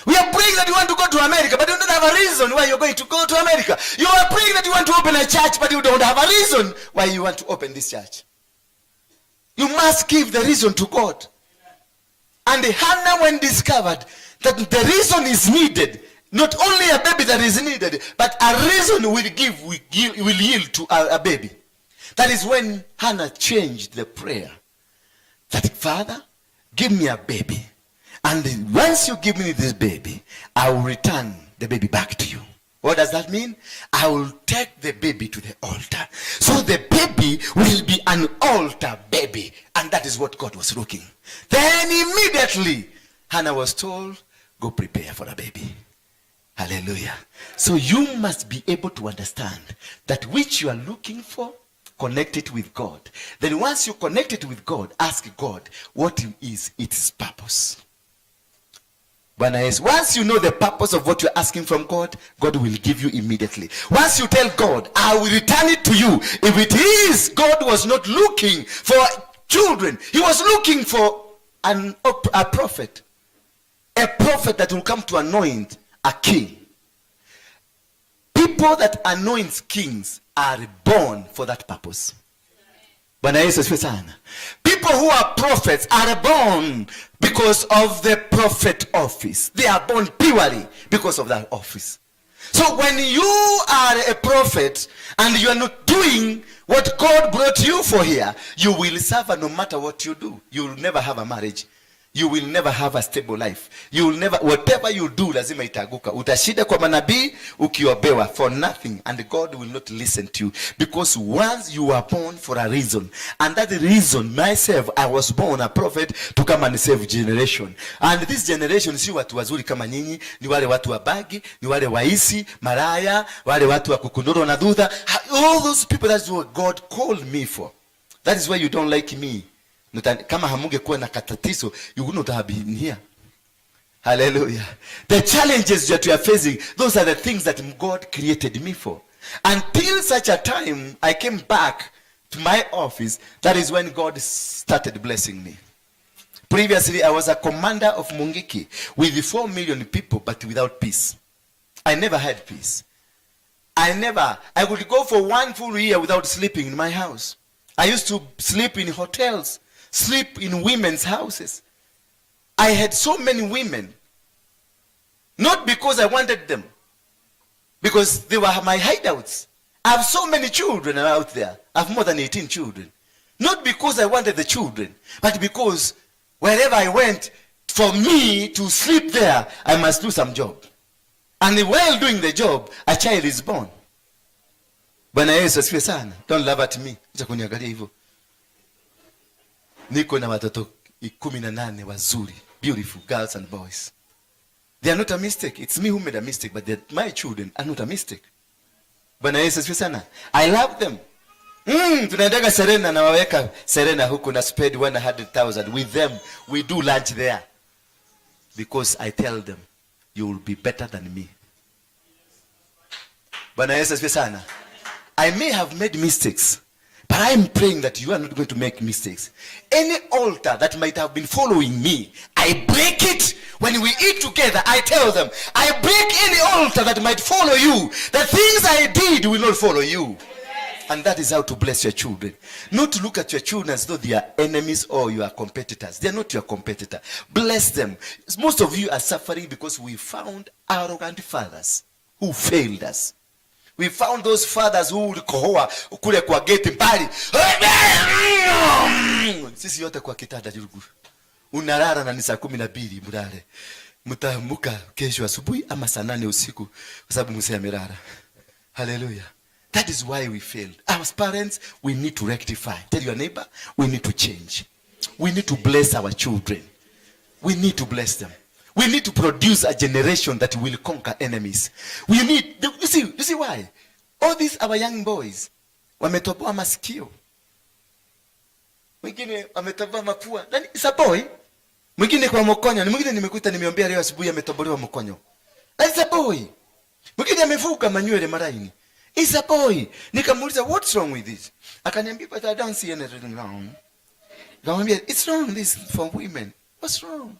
We are praying that you want to go to America, but you don't have a reason why you're going to go to America. You are praying that you want to open a church, but you don't have a reason why you want to open this church. You must give the reason to God. And Hannah, when discovered that the reason is needed, not only a baby that is needed, but a reason will yield to a baby. That is when Hannah changed the prayer. That, Father, give me a baby. And once you give me this baby, I will return the baby back to you. What does that mean? I will take the baby to the altar. So the baby will be an altar baby. And that is what God was looking. Then immediately, Hannah was told, go prepare for a baby. Hallelujah. So you must be able to understand that which you are looking for, connect it with God. Then once you connect it with God, ask God, what is its purpose? Once you know the purpose of what you're asking from God, God will give you immediately. Once you tell God, I will return it to you. If it is, God was not looking for children. He was looking for a prophet. A prophet that will come to anoint a king. People that anoint kings are born for that purpose. People who are prophets are born because of the prophet office. They are born purely because of that office. So when you are a prophet and you are not doing what God brought you for here, you will suffer no matter what you do. You will never have a marriage. You will never have a stable life. You will never, whatever you do, lazima itaguka. Utashida kwa manabii, ukiobewa for nothing. And God will not listen to you. Because once you are born for a reason. And that reason, myself, I was born a prophet to come and save generation. And this generation, si watu wazuri kama nyinyi, ni wale watu wa bagi, ni wale waisi, maraya, wale watu wa kukundoro na dudha. All those people, that's what God called me for. That is why you don't like me Kama hamungekuwa na katatizo, you would not have been here. Hallelujah. The challenges that you are facing, those are the things that God created me for. Until such a time I came back to my office, that is when God started blessing me. Previously, I was a commander of Mungiki with 4 million people, but without peace. I never had peace. I could go for 1 full year without sleeping in my house. I used to sleep in hotels, sleep in women's houses. I had so many women, not because I wanted them, because they were my hideouts. I have so many children out there. I have more than 18 children. Not because I wanted the children, but because wherever I went, for me to sleep there, I must do some job. And while doing the job, a child is born. Bwana Yesu asifiwe sana. Don't laugh at me. Acha kuniangalia hivyo. Niko na watoto 18 wazuri, beautiful girls and boys. They are not a mistake. It's me who made a mistake, but my children are not a mistake. Bwana Yesu asifiwe sana. I love them. Tunaendaga Serena na waweka Serena huku na spend 100,000 with them. We do lunch there. Because I tell them, you will be better than me. Bwana Yesu asifiwe sana. I may have made mistakes, but I am praying that you are not going to make mistakes. Any altar that might have been following me, I break it. When we eat together, I tell them, I break any altar that might follow you. The things I did will not follow you. And that is how to bless your children. Not to look at your children as though they are enemies or you are competitors. They are not your competitor. Bless them. Most of you are suffering because we found arrogant fathers who failed us. We found those fathers who would kohoa kule kwa gate mbali. Sisi yote kwa kitanda jugu. Unalala na ni saa 12 mlale. Mtaamka kesho asubuhi ama saa 8 usiku kwa sababu msee amelala. Hallelujah. That is why we failed. As parents, we need to rectify. Tell your neighbor, we need to change. We need to bless our children. We need to bless them. We need to produce a generation that will conquer enemies. We need, you see why? All these our young boys, wametoboa masikio. Mwingine wametoboa mapua. Nani? It's a boy. Mwingine kwa mkonyo. Mwingine nimekuita nimeombea leo asubuhi ametobolewa mkonyo. It's a boy. Mwingine amevuka manywele maraini. It's a boy. Nikamuuliza, what's wrong with this? Akaniambia, but I don't see anything wrong. Nikamwambia, it's wrong, this for women. What's wrong?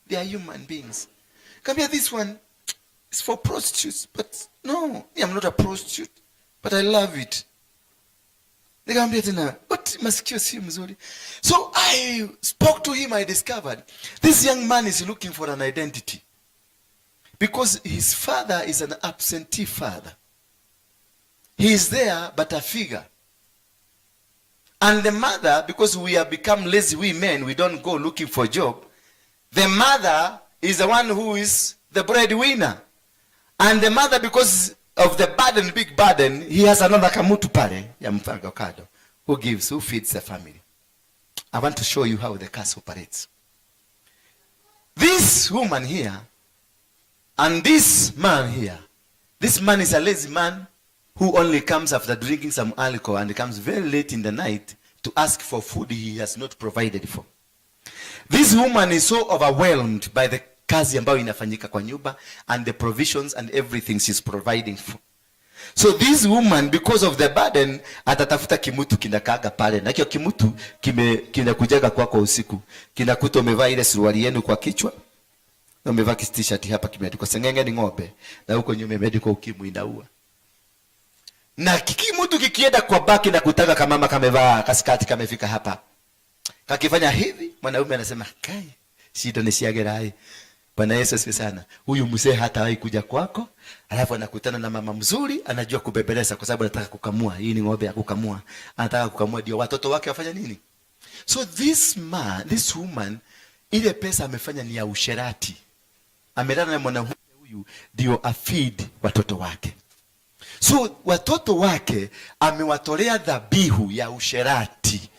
They are human beings. Nikamwambia, this one is for prostitutes. But no, I'm not a prostitute. But I love it. Nikamwambia tena, but masikio si mzuri. So I spoke to him, I discovered this young man is looking for an identity. Because his father is an absentee father. He is there, but a figure. And the mother, because we have become lazy women, we don't go looking for a job. The mother is the one who is the breadwinner. And the mother, because of the burden, big burden, he has another kamutu pale, ya mfanga kado, who feeds the family. I want to show you how the curse operates. This woman here, and this man here, this man is a lazy man, who only comes after drinking some alcohol and comes very late in the night to ask for food he has not provided for. This woman is so overwhelmed by the kazi ambayo inafanyika kwa nyumba and the provisions and everything she's providing for. So this woman, because of the burden, atatafuta kimutu kinakaga pale. Na kio kimutu kinakujaga kwako usiku. Kinakuta umevaa ile suruali yenu kwa kichwa. Na umevaa t-shirt hapa kimeandikwa sengenge ni ng'ombe. Na huko nyuma imeandikwa ukimwi inaua. Na kikimutu kikienda kwa baki na kutaka kama mama kamevaa kaskati kamefika hapa. Kakifanya hivi, mwanaume anasema, "Kai, shida ni siagerai." Bwana Yesu asifiwe sana. Huyu mzee hatawahi kuja kwako, alafu anakutana na mama mzuri, anajua kubebeleza kwa sababu anataka kukamua. Hii ni ng'ombe ya kukamua. Anataka kukamua ndio watoto wake wafanya nini? So this woman, ile pesa amefanya ni ya usherati. Amelala na mwanaume huyu ndio afeed watoto wake. So watoto wake amewatolea dhabihu ya usherati.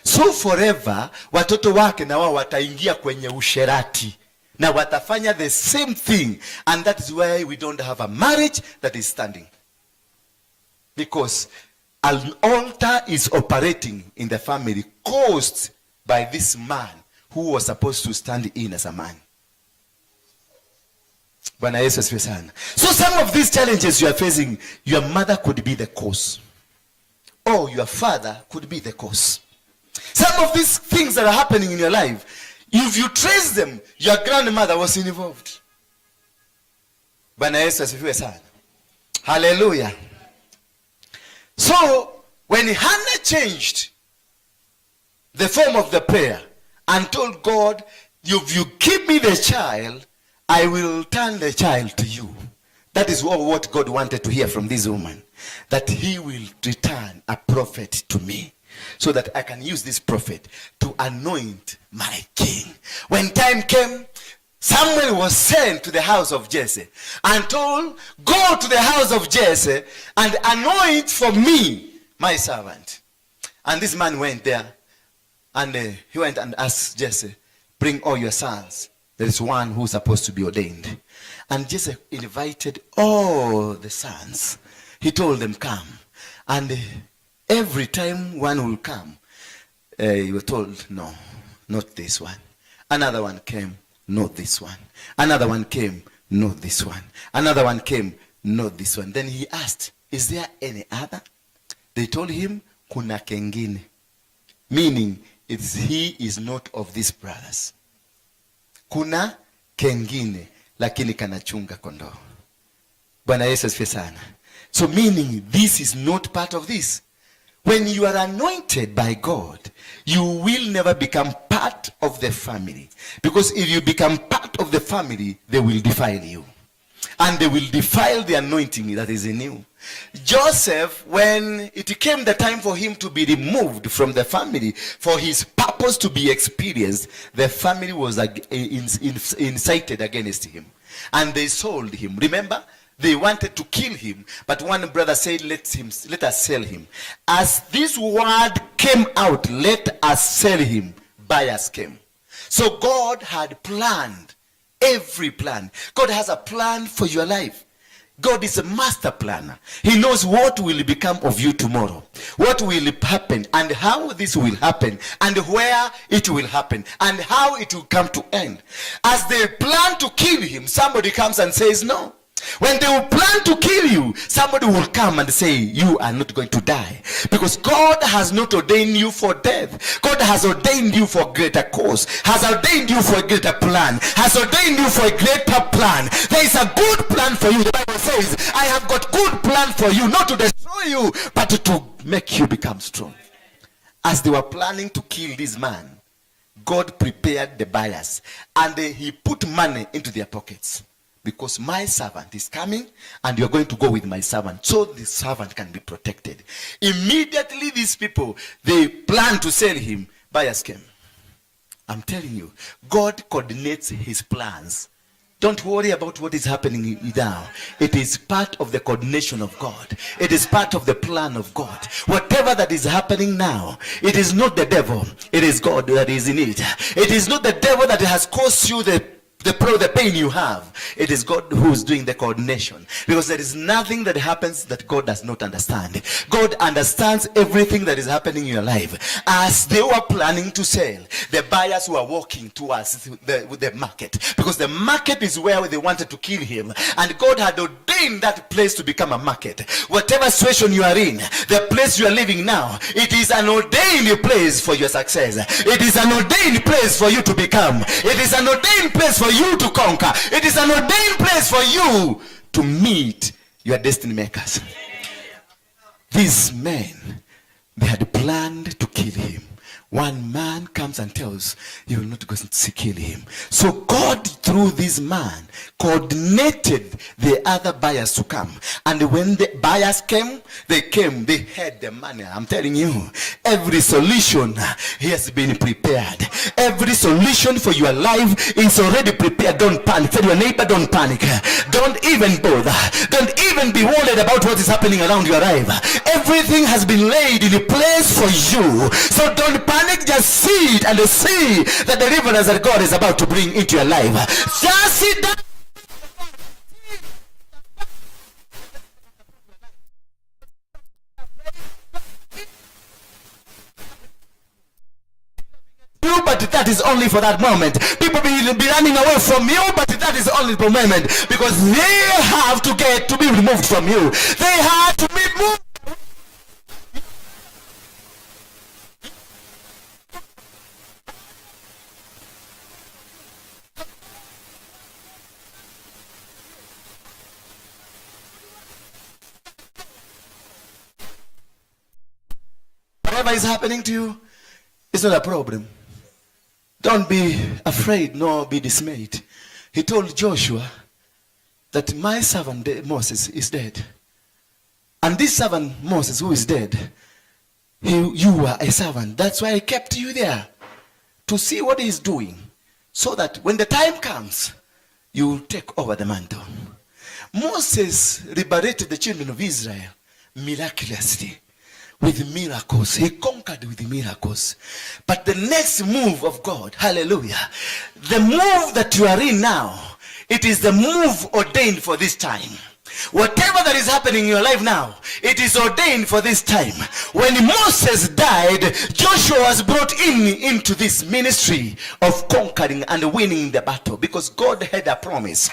So forever watoto wake na wao wataingia kwenye usherati na watafanya the same thing, and that is why we don't have a marriage that is standing, because an altar is operating in the family caused by this man who was supposed to stand in as a man. Bwana Yesu asifiwe sana. So some of these challenges you are facing, your mother could be the cause, or your father could be the cause. Some of these things that are happening in your life, if you trace them, your grandmother was involved. Bwana Yesu asifiwe sana. Hallelujah. So when Hannah changed the form of the prayer and told God, if you give me the child, I will turn the child to you. That is what God wanted to hear from this woman. That he will return a prophet to me, so that I can use this prophet to anoint my king. When time came, Samuel was sent to the house of Jesse and told, go to the house of Jesse and anoint for me my servant. And this man went there, and he went and asked Jesse, bring all your sons. There is one who is supposed to be ordained. And Jesse invited all the sons. He told them, come. And every time one will come, you were told, no, not this one. Another one came, not this one. Another one came, not this one. Another one came, not this one. Then he asked, is there any other? They told him, kuna kengine. Meaning, he is not of these brothers. Kuna kengine, lakini kanachunga kondoo. Bwana Yesu asifiwe sana. So meaning, this is not part of this. When you are anointed by God, you will never become part of the family. Because if you become part of the family, they will defile you. And they will defile the anointing that is in you. Joseph, when it came the time for him to be removed from the family, for his purpose to be experienced, the family was incited against him. And they sold him. Remember? They wanted to kill him, but one brother said, let us sell him. As this word came out, let us sell him, buyers came. So God had planned every plan. God has a plan for your life. God is a master planner. He knows what will become of you tomorrow, what will happen, and how this will happen, and where it will happen, and how it will come to end. As they plan to kill him, somebody comes and says no. When they will plan to kill you, somebody will come and say, you are not going to die. Because God has not ordained you for death. God has ordained you for a greater cause. Has ordained you for a greater plan. Has ordained you for a greater plan. There is a good plan for you. The Bible says, I have got good plan for you, not to destroy you, but to make you become strong. As they were planning to kill this man, God prepared the buyers, and he put money into their pockets. Because my servant is coming, and you're going to go with my servant, so the servant can be protected. Immediately these people, they plan to sell him. Buyers came. I'm telling you, God coordinates his plans. Don't worry about what is happening now. It is part of the coordination of God. It is part of the plan of God. Whatever that is happening now, it is not the devil. It is God that is in it. It is not the devil that has caused you the pain you have. It is God who is doing the coordination, because there is nothing that happens that God does not understand. God understands everything that is happening in your life. As they were planning to sell, the buyers were walking towards the market, because the market is where they wanted to kill him, and God had ordained that place to become a market. Whatever situation you are in, the place you are living now, it is an ordained place for your success. It is an ordained place for you to become. It is an ordained place for you to conquer. It is an ordained place for you to meet your destiny makers. These men, they had planned to kill him. One man comes and tells, you will not go to kill him. So God, through this man, coordinated the other buyers to come. And when the buyers came, they had the money. I'm telling you, every solution has been prepared. Every solution for your life is already prepared. Don't panic. Tell your neighbor, don't panic. Don't even bother. Don't even be worried about what is happening around your life. Everything has been laid in a place for you. So don't panic. Just see it and see the deliverance that God is about to bring into your life. Just sit down. but that is only for that moment. People will be running away from you, but that is only for a moment, because they have to get to be removed from you. They have to be moved. Whatever is happening to you, it's not a problem. Don't be afraid nor be dismayed. He told Joshua that my servant Moses is dead. And this servant Moses who is dead, you were a servant. That's why I kept you there, to see what he's doing, so that when the time comes, you take over the mantle. Moses liberated the children of Israel miraculously, with miracles. He conquered with miracles. But the next move of God, hallelujah, the move that you are in now, it is the move ordained for this time. Whatever that is happening in your life now, it is ordained for this time. When Moses died, Joshua was brought into this ministry of conquering and winning the battle, because God had a promise.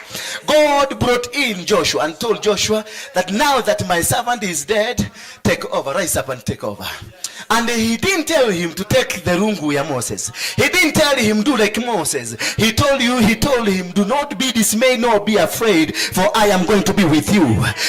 God brought in Joshua and told Joshua that now that my servant is dead, take over, rise up and take over. And he didn't tell him to take the rungu ya Moses. He didn't tell him do like Moses. He told him, do not be dismayed nor be afraid, for I am going to be with you.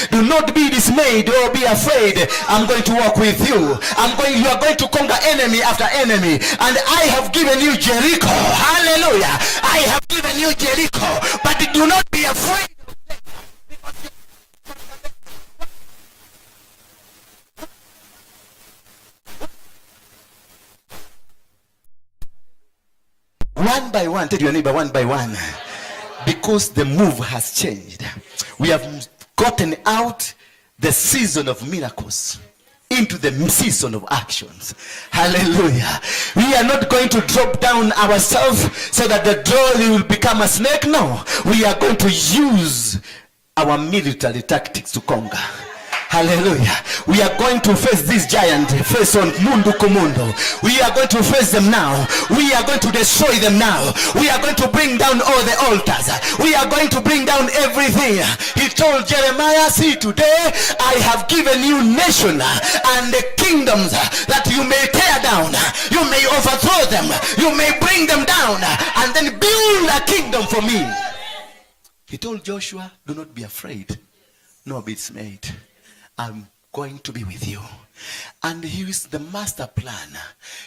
Do not be dismayed or be afraid. I'm going to walk with you. You are going to conquer enemy after enemy. And I have given you Jericho. Hallelujah. I have given you Jericho. But do not be afraid. One by one, tell your neighbor, one by one. Because the move has changed. We have gotten out the season of miracles into the season of actions. Hallelujah. We are not going to drop down ourselves so that the doll will become a snake. No. We are going to use our military tactics to conquer. Hallelujah. We are going to face this giant face on Mundu Kumundo. We are going to face them now. We are going to destroy them now. We are going to bring down all the altars. We are going to bring down everything. He told Jeremiah, see, today I have given you nation and the kingdoms that you may tear down. You may overthrow them. You may bring them down and then build a kingdom for me. He told Joshua, do not be afraid, nor be dismayed. I'm going to be with you. And he is the master planner.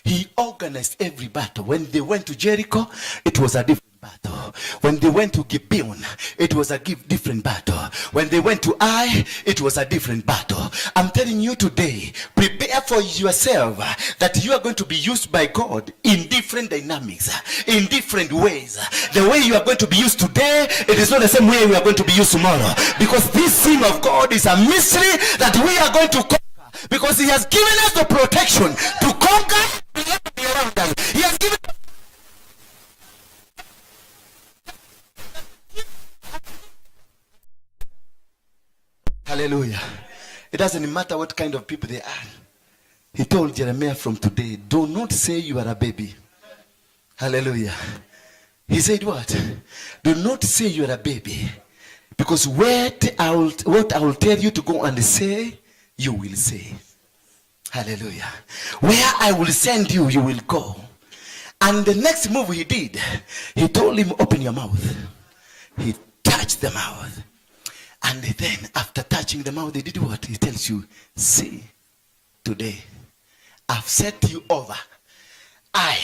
He organized every battle. When they went to Jericho, it was a different battle. When they went to Gibeon, it was a different battle. When they went to Ai, it was a different battle. I'm telling you today, prepare for yourself that you are going to be used by God in different dynamics, in different ways. The way you are going to be used today, it is not the same way we are going to be used tomorrow. Because this thing of God is a mystery that we are going to conquer. Because he has given us the protection to conquer and be around us. He has given us. Hallelujah. It doesn't matter what kind of people they are. He told Jeremiah, from today, do not say you are a baby. Hallelujah. He said what? Do not say you are a baby. Because what I will tell you to go and say, you will say. Hallelujah. Where I will send you, you will go. And the next move he did, he told him, open your mouth. He touched the mouth. And then after touching the mouth, he did what? He tells you, see, today I've set you over. I,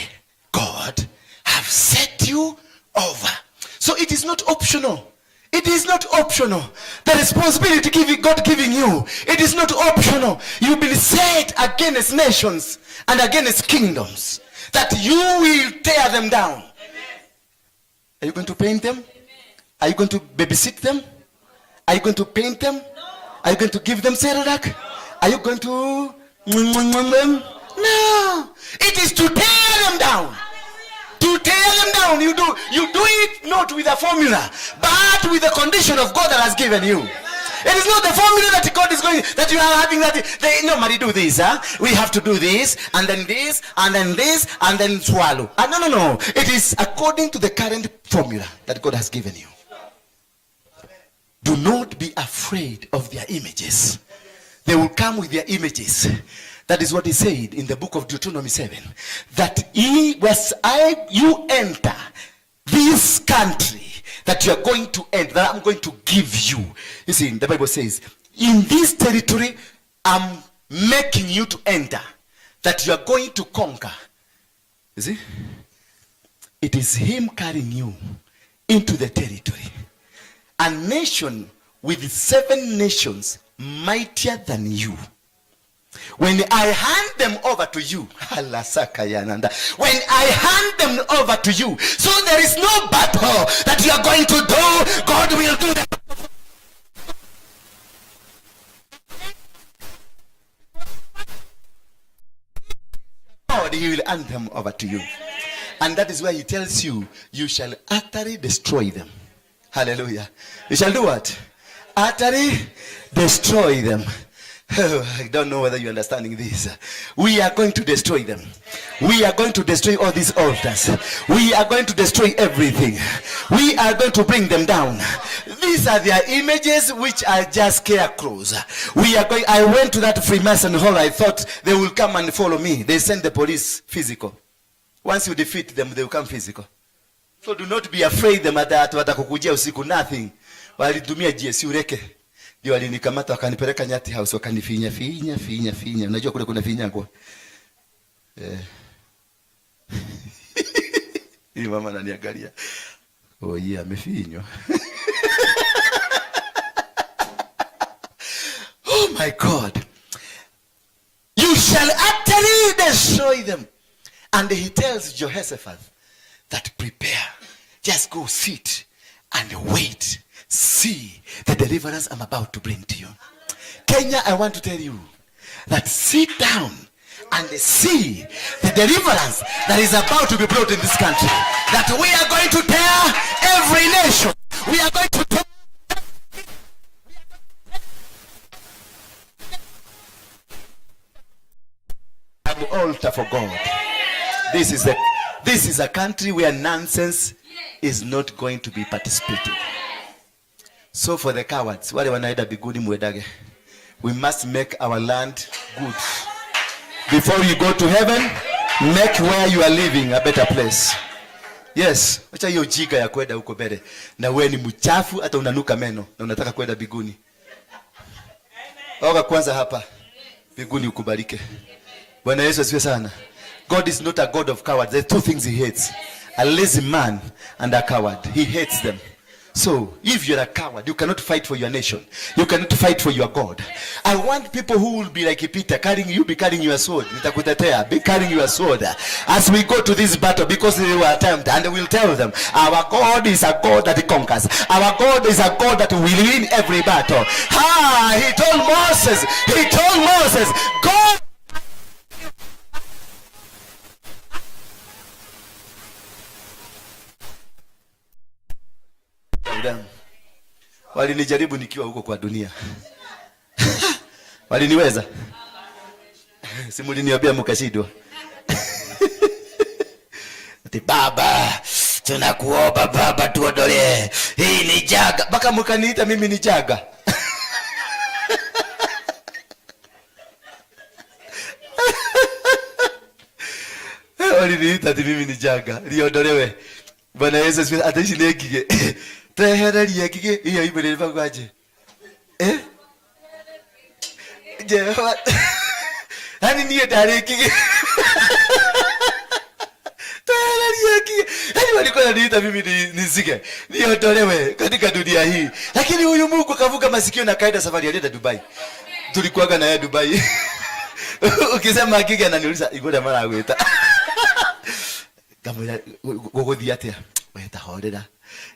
God, have set you over. So it is not optional. It is not optional. The responsibility God giving you, it is not optional. You've been set against nations and against kingdoms, that you will tear them down. Amen. Are you going to paint them? Amen. Are you going to babysit them? Are you going to paint them? No. Are you going to give them Synagogue? No. Are you going to them? No. It is to tear them down. To tear them down. You do it not with a formula, but with the condition of God that has given you. It is not the formula that God is going, that you are having that they normally do this. We have to do this, and then this, and then this, and then swallow. No. It is according to the current formula that God has given you. Do not be afraid of their images. They will come with their images. That is what he said in the book of Deuteronomy 7. That you enter this country that you are going to enter, that I'm going to give you. You see, the Bible says, in this territory, I'm making you to enter, that you are going to conquer. You see? It is him carrying you into the territory. A nation with 7 nations mightier than you. When I hand them over to you, when I hand them over to you, so there is no battle that you are going to do, God will do that. God, he will hand them over to you. And that is why he tells you, you shall utterly destroy them. Hallelujah. You shall do what? Utterly destroy them. Oh, I don't know whether you're understanding this. We are going to destroy them. We are going to destroy all these altars. We are going to destroy everything. We are going to bring them down. These are their images, which are just scarecrows. I went to that Freemason hall. I thought they will come and follow me. They send the police physical. Once you defeat them, they will come physical. So do not be afraid them that watakukujia usiku. Nothing. Walitumia GSU reke. Ndio walinikamata wakanipeleka Nyati House wakanifinya finya. Unajua kule kuna finya kwa. Hii mama ananiangalia. Oh yeah, amefinywa. Oh my God. You shall utterly destroy them. And he tells Jehoshaphat that prepare. Just go sit and wait. See the deliverance I'm about to bring to you. Kenya, I want to tell you that sit down and see the deliverance that is about to be brought in this country. That we are going to tear every nation. We are going to tear an altar for God. This is a country where nonsense is not going to be participated. So for the cowards, wale wanaenda biguni muedage. We must make our land good. Before you go to heaven, make where you are living a better place. Yes, acha hiyo jiga ya kwenda huko mbele. Na wewe ni mchafu hata unanuka meno na unataka kwenda biguni. Oga kwanza hapa. Biguni ukubalike. Bwana Yesu asifiwe sana. God is not a God of cowards. There are 2 things he hates. A lazy man and a coward. He hates them. So, if you're a coward, you cannot fight for your nation. You cannot fight for your God. I want people who will be like Peter, be carrying your sword. Be carrying your sword as we go to this battle, because they will attempt, and we'll tell them, our God is a God that conquers. Our God is a God that will win every battle. He told Moses, God. Walinijaribu nikiwa huko kwa dunia. Waliniweza. Simuliniambia mkashindwa. Ati baba, tunakuomba baba tuondolee. Hii ni jaga. Baka mkaniita mimi ni jaga. Waliniita ati mimi ni jaga. Liondolewe. Bwana Yesu asifiwe. Ataishi negige. Tehereria gige iyo ibereva gwaje. Jehovah. Hani niye dare gige. Tehereria gige. Hani walikuwa wananiita mimi nizige. Niondolewe katika dunia hii. Lakini huyu Mungu kavuka masikio na kaida safari alienda Dubai. Tulikuwaga na yeye Dubai. Ukisema gige ananiuliza igoda mara agweta. Kama gogothi atia. Weta horera.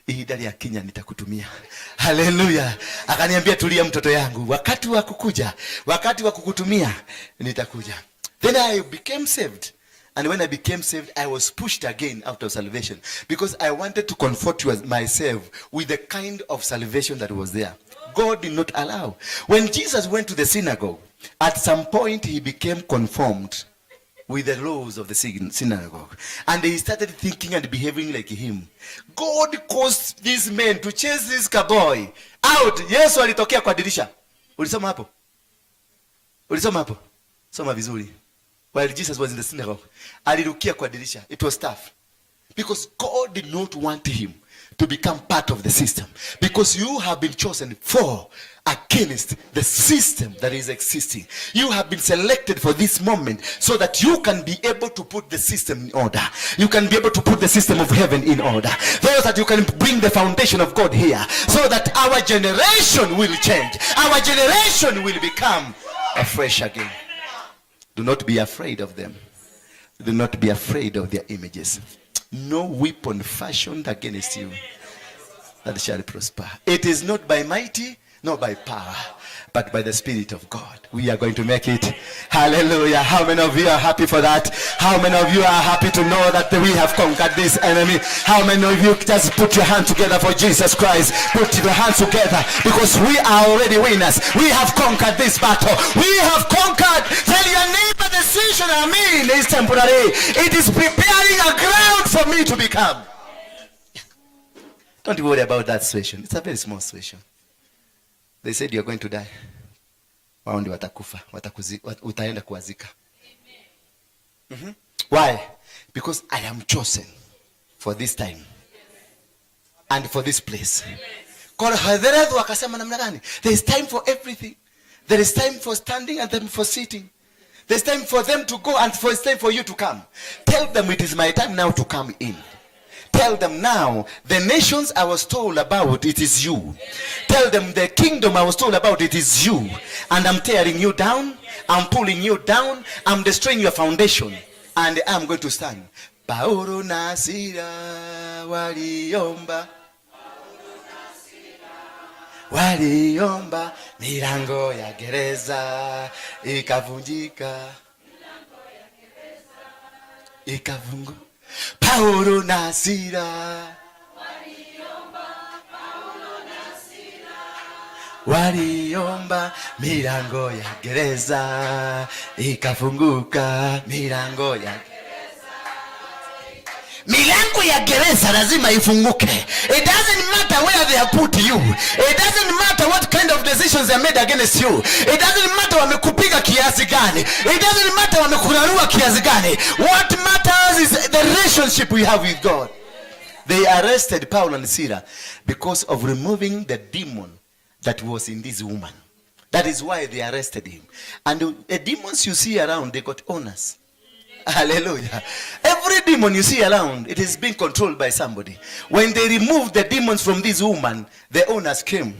Ihinda rĩa kinya nitakutumia. Hallelujah. Akaniambia tulia mtoto yangu, wakati wa kukuja, wakati wa kukutumia nitakuja. Then I became saved And when I became saved, I was pushed again out of salvation because I wanted to comfort myself with the kind of salvation that was there. God did not allow. When Jesus went to the synagogue, at some point he became conformed with the laws of the synagogue. And he started thinking and behaving like him. God caused these men to chase this cowboy out. Yesu alitokea kwa dirisha. Ulisoma hapo? Ulisoma hapo? Soma vizuri. While Jesus was in the synagogue, alirukia kwa dirisha. It was tough. Because God did not want him to become part of the system. Because you have been chosen for against the system that is existing. You have been selected for this moment so that you can be able to put the system in order. You can be able to put the system of heaven in order. So that you can bring the foundation of God here. So that our generation will change. Our generation will become afresh again. Do not be afraid of them. Do not be afraid of their images. No weapon fashioned against you that shall prosper. It is not by mighty, not by power, but by the Spirit of God. We are going to make it. Hallelujah. How many of you are happy for that? How many of you are happy to know that we have conquered this enemy? How many of you just put your hand together for Jesus Christ? Put your hands together because we are already winners. We have conquered this battle. We have conquered. Tell your neighbor the situation I'm in is temporary. It is preparing a ground for me to become. Don't worry about that situation. It's a very small situation. They said you're going to die. Wao ndio watakufa, utaenda kuwazika. Why? Because I am chosen for this time and for this place. Kwa hadhara wakasema namna gani? There is time for everything. There is time for standing and time for sitting. There is time for them to go and for it's time for you to come. Tell them it is my time now to come in. Tell them now, the nations I was told about, it is you. Tell them the kingdom I was told about, it is you. And I'm tearing you down. I'm pulling you down. I'm destroying your foundation. And I'm going to stand. Paulo na Sila waliomba. Waliomba. Milango ya gereza ikavunjika. Ikavungu. Paulo na Sila waliomba, milango ya gereza ikafunguka. Milango ya gereza lazima ifunguke. It doesn't matter where they have put you. It doesn't matter what kind of decisions they made against you. It doesn't matter wamekupiga kiasi gani. It doesn't matter wamekurarua kiasi gani. What matters is the relationship we have with God. They arrested Paul and Sila because of removing the demon that was in this woman. That is why they arrested him. And the demons you see around, they got owners. Hallelujah. Every demon you see around, it is being controlled by somebody. When they removed the demons from this woman, the owners came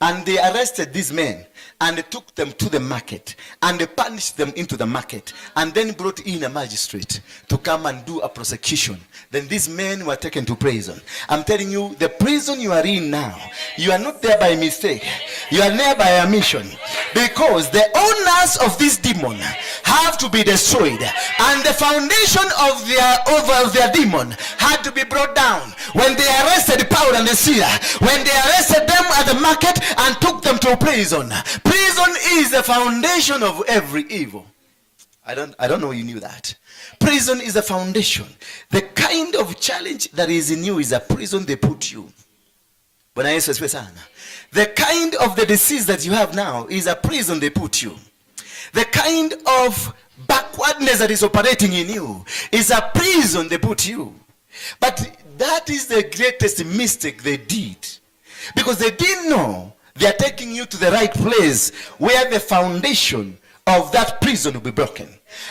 and they arrested these men and they took them to the market and they punished them into the market and then brought in a magistrate to come and do a prosecution. Then these men were taken to prison. I'm telling you, the prison you are in now, you are not there by mistake. You are there by a mission. Because the owners of this demon have to be destroyed. And the foundation of their demon had to be brought down. When they arrested Paul and Sila, when they arrested them at the market and took them to prison. Prison is the foundation of every evil. I don't know you knew that. Prison is the foundation. The kind of challenge that is in you is a prison they put you. The kind of the disease that you have now is a prison they put you. The kind of backwardness that is operating in you is a prison they put you. But that is the greatest mistake they did. Because they didn't know they are taking you to the right place where the foundation of that prison will be broken.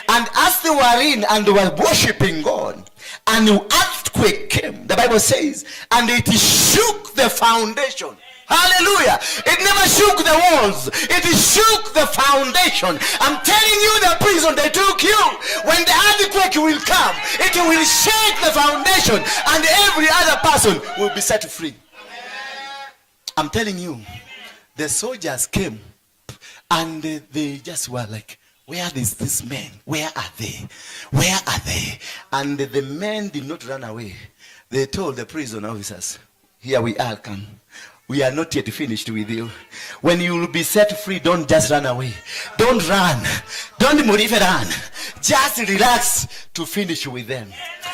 And as they were in and they were worshiping God, and an earthquake came, the Bible says, and it shook the foundation. Hallelujah. It never shook the walls. It shook the foundation. I'm telling you, the prison they took you, when the earthquake will come, it will shake the foundation and every other person will be set free. I'm telling you, the soldiers came and they just were like, Where is this man? Where are they? Where are they? And the men did not run away. They told the prison officers, here we are, come. We are not yet finished with you. When you will be set free, don't just run away. Don't run. Don't run. Just relax to finish with them.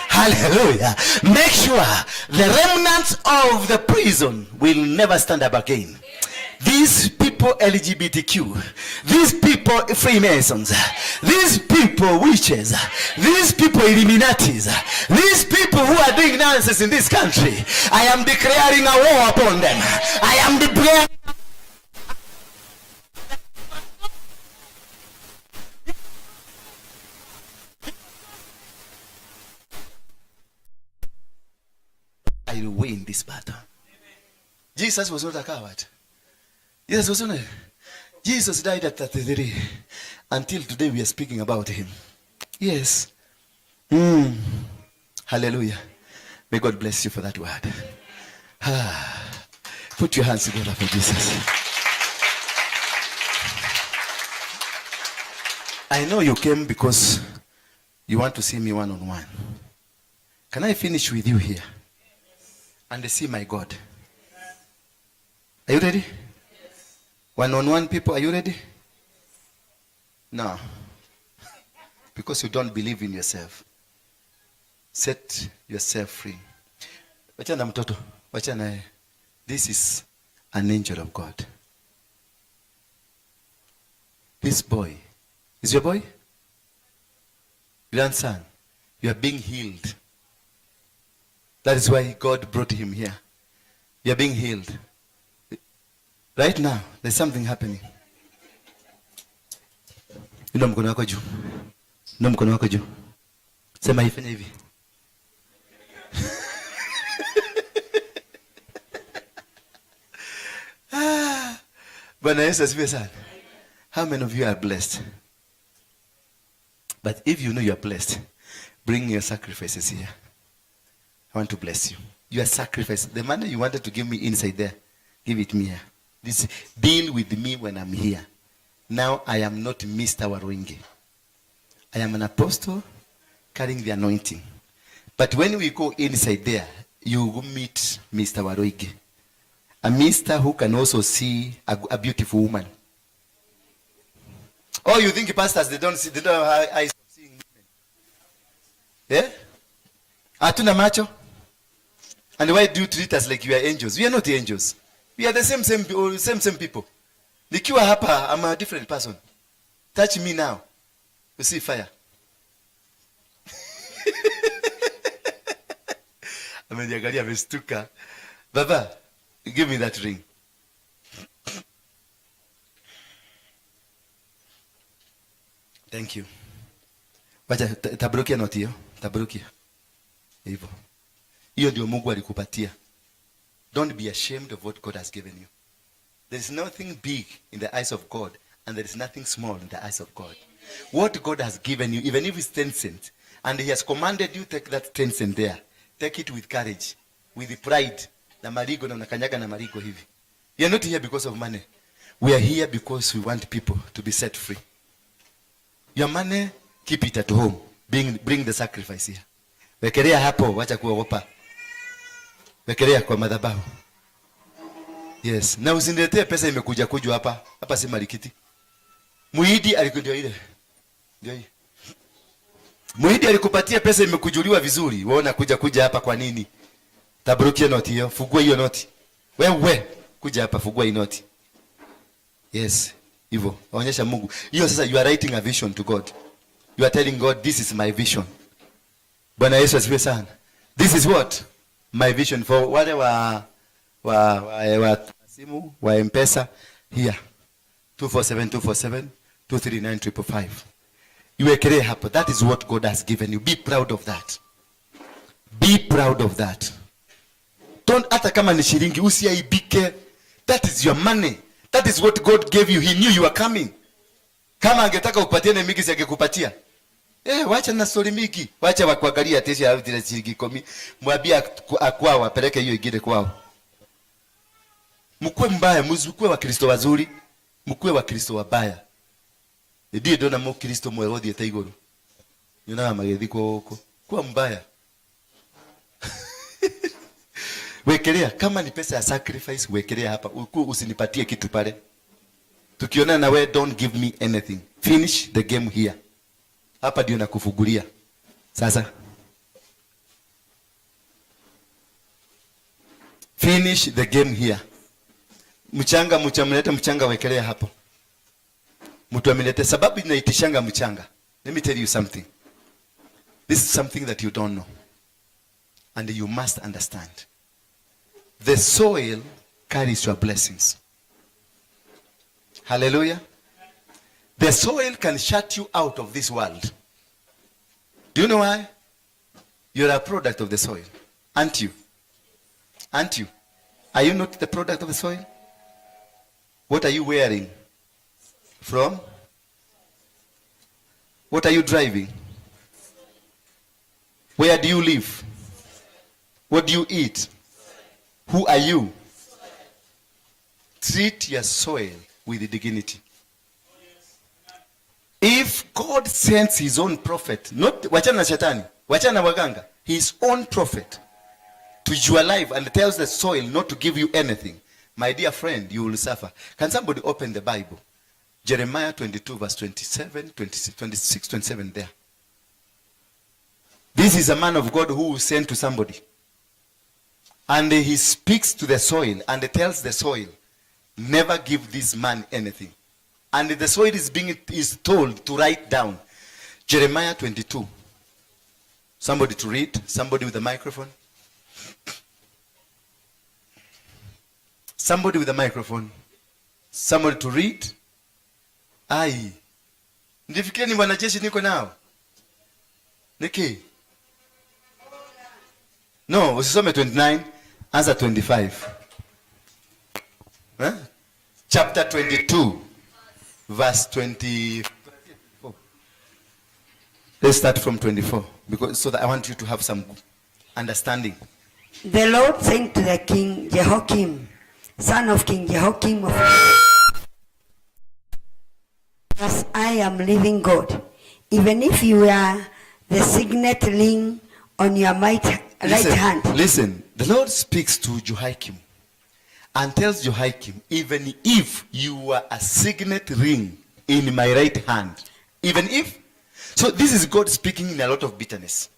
Hallelujah. Make sure the remnants of the prison will never stand up again. These people LGBTQ, these people Freemasons, these people witches, these people Illuminatis, these people who are doing nonsense in this country, I am declaring a war upon them. I am declaring. I will win this battle. Jesus was not a coward. Jesus died at 33. Until today we are speaking about him. Yes. Hallelujah. May God bless you for that word. Put your hands together for Jesus. I know you came because you want to see me one-on-one. Can I finish with you here? And see my God. Are you ready? One-on-one people, are you ready? No. Because you don't believe in yourself. Set yourself free. Wachana mtoto. Wachana. This is an angel of God. This boy. Is your boy? Grandson. You are being healed. That is why God brought him here. You are being healed. Right now, there's something happening. Inua mkono wako juu. Inua mkono wako juu. Sema ifanye hivi. Bwana Yesu asifiwe sana. How many of you are blessed? But if you know you are blessed, bring your sacrifices here. I want to bless you. Your sacrifice, the money you wanted to give me inside there, give it me here. This deal with me when I'm here. Now I am not Mr. Waruinge. I am an apostle carrying the anointing. But when we go inside there, you will meet Mr. Waruinge. A mister who can also see a beautiful woman. Oh, you think pastors, they don't have eyes of seeing women? Yeah? Hatuna macho? And why do you treat us like we are angels? We are not angels. We are the same people. Nikiwa hapa, I'm a different person. Touch me now. You see fire. Ameniangalia amestuka. Baba, give me that ring. Thank you. Wacha tabrukia noti hiyo. Tabrukia. Hivyo. Hiyo ndio Mungu alikupatia. Don't be ashamed of what God has given you. There is nothing big in the eyes of God, and there is nothing small in the eyes of God. What God has given you, even if it's 10 cents, and He has commanded you take that 10 cents there, take it with courage, with pride. Na marigo na unakanyaga na marigo hivi. We are not here because of money. We are here because we want people to be set free. Your money, keep it at home. Bring the sacrifice here. Wekelea hapo, wacha kuogopa. Wekelea kwa madhabahu. Yes. Na usiniletee pesa imekuja kujwa hapa. Hapa si malikiti. Muhidi alikuwa ile. Ndio hii. Muhidi alikupatia pesa imekujuliwa vizuri. Waona kuja hapa kwa nini? Tabrukia noti hiyo. Fungua hiyo noti. Wewe kuja hapa fungua hii noti. Yes. Hivyo. Onyesha Mungu. Hiyo sasa you are writing a vision to God. You are telling God, this is my vision. Bwana Yesu asifiwe sana. This is what? My vision for wale wa simu, wa M-Pesa here. 247 239 555. Iwekelee hapo. That is what God has given you. Be proud of that. Be proud of that. Don't hata kama ni shilingi usiaibike. That is your money. That is what God gave you. He knew you were coming. Kama angetaka upatie na migi singekupatia. Wacha na story migi. Wacha wakuangalia tesha ya ile shilingi 10. Mwambie akwao apeleke hiyo ingine kwao. Mkue mbaya, mkue wa Kristo wazuri, mkue wa Kristo wabaya. Ndiye ndona mukristo mwega uthiete iguru. Nyonaga magithikwo guku. Kwa mbaya. Wekelea kama ni pesa ya sacrifice, wekelea hapa. Usinipatie kitu pale. Tukiona na we, don't give me anything. Finish the game here. Hapa ndio nakufugulia. Sasa. Finish the game here. Mchanga mchamleta mchanga, wekelea hapo. Mtu ameleta sababu inaitishanga mchanga. Let me tell you something. This is something that you don't know. And you must understand. The soil carries your blessings. Hallelujah. The soil can shut you out of this world. Do you know why? You're a product of the soil. Aren't you? Aren't you? Are you not the product of the soil? What are you wearing? From? What are you driving? Where do you live? What do you eat? Who are you? Treat your soil with dignity. If God sends his own prophet, not wachana na shetani, wachana na waganga, his own prophet to your life and tells the soil not to give you anything, my dear friend, you will suffer. Can somebody open the Bible? Jeremiah 22 verse 27, 26, 27 there. This is a man of God who was sent to somebody. And he speaks to the soil and tells the soil, never give this man anything. And the soil is told to write down Jeremiah 22. Somebody to read, somebody with a microphone. Somebody with a microphone. Somebody to read. Ai. Ndifikiria ni wanajeshi niko nao. Niki. No, usisome 29, answer 25. Huh? Chapter 22, verse 24. Let's start from 24, because so that I want you to have some understanding. The Lord said to the king Jehoiakim, son of King Jehoiakim of as I am living God, even if you are the signet ring on your right hand. Listen, the Lord speaks to Jehoiakim and tells Jehoiakim, even if you are a signet ring in my right hand, even if. So this is God speaking in a lot of bitterness.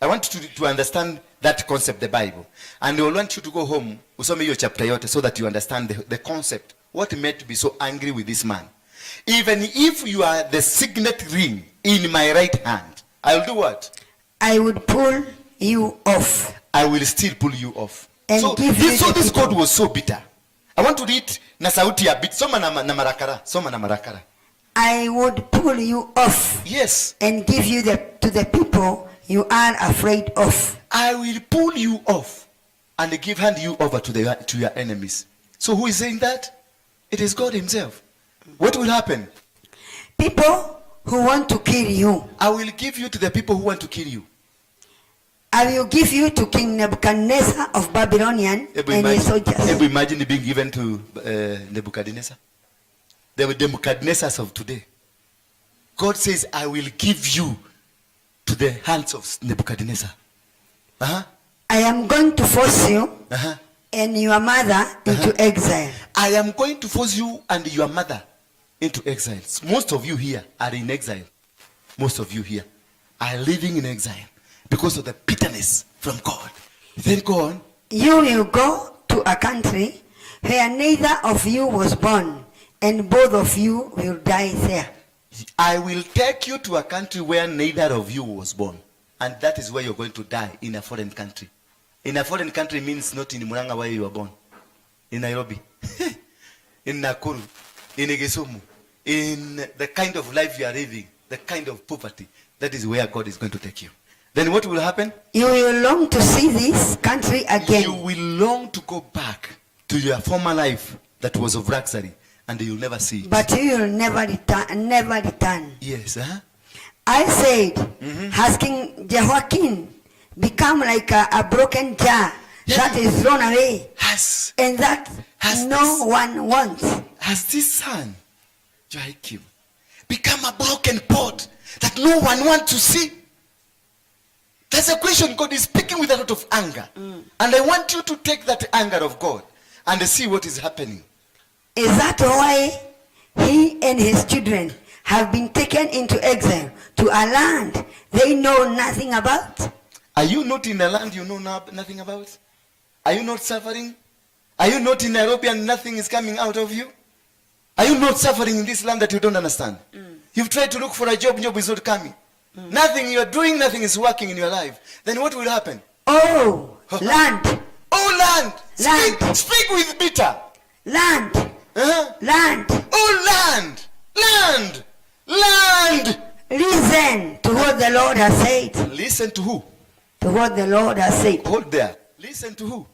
I want you to understand that concept, the Bible. And I want you to go home, usome hiyo chapter yote, so that you understand the concept. What made to be so angry with this man? Even if you are the signet ring in my right hand, I'll do what? I would pull you off. I will still pull you off. And so this God was so bitter. I want to read na sauti ya bit. Soma na marakara. Soma na marakara. I would pull you off. Yes. And give you to the people you are afraid of. I will pull you off and hand you over to your enemies. So who is saying that? It is God himself. What will happen? People who want to kill you. I will give you to the people who want to kill you. I will give you to King Nebuchadnezzar of Babylonian and his soldiers. Imagine being given to Nebuchadnezzar. The Nebuchadnezzars of today. God says, I will give you to the hands of Nebuchadnezzar. I am going to force you and your mother into exile. I am going to force you and your mother into exile. Most of you here are in exile. Most of you here are living in exile because of the bitterness from God. Then go on. You will go to a country where neither of you was born, and both of you will die there. I will take you to a country where neither of you was born. And that is where you're going to die, in a foreign country. In a foreign country means not in Muranga where you were born. In Nairobi. In Nakuru. In Kisumu. In the kind of life you are living. The kind of poverty. That is where God is going to take you. Then what will happen? You will long to see this country again. You will long to go back to your former life that was of luxury. And you'll never see it. But you will never return. Yes, I said, has King Jehoiakim become like a broken jar that is thrown away, and that no one wants? Has this son, Jehoiakim, become a broken pot that no one wants to see. That's a question. God is speaking with a lot of anger. And I want you to take that anger of God and see what is happening. Is that why he and his children have been taken into exile to a land they know nothing about? Are you not in a land you know nothing about? Are you not suffering? Are you not in Nairobi and nothing is coming out of you? Are you not suffering in this land that you don't understand? You've tried to look for a job is not coming. Nothing you are doing, nothing is working in your life. Then what will happen? Oh, land. Oh, land. Land. Speak with bitter. Land. Land. Oh, land. Land. Land. Listen to what the Lord has said. Listen to who? To what the Lord has said. Hold there. Listen to who?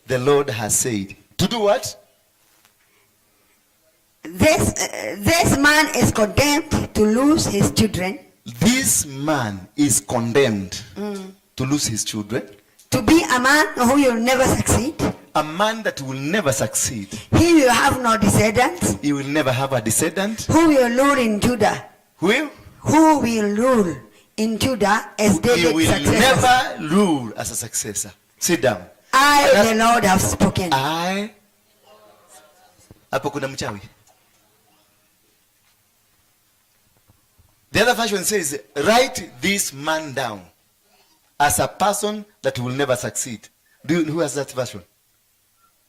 The Lord has said. To do what? This man is condemned to lose his children. This man is condemned to lose his children. To be a man who will never succeed. A man that will never succeed. He will have no descendants. He will never have a descendant. Who will rule in Judah? Who will rule in Judah as David's successor? He will never rule as a successor. Sit down. I, the Lord, have spoken. Hapo kuna mchawi. The other version says, write this man down as a person that will never succeed. Who has that version?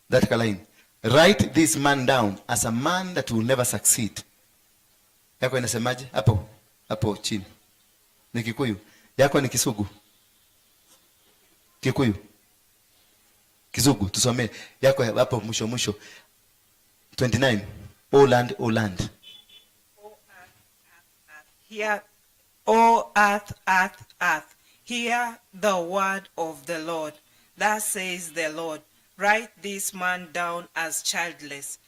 That line. Write this man down as a man that will never succeed. Yako inasemaje? Hapo chini. Ni Kikuyu. Yako ni Kisugu. Kikuyu. Kisugu, tusomee. Yako hapo mwisho. 29. O land, O land. Hear, O earth, earth, earth, hear the word of the Lord. Thus says the Lord, write this man down as childless.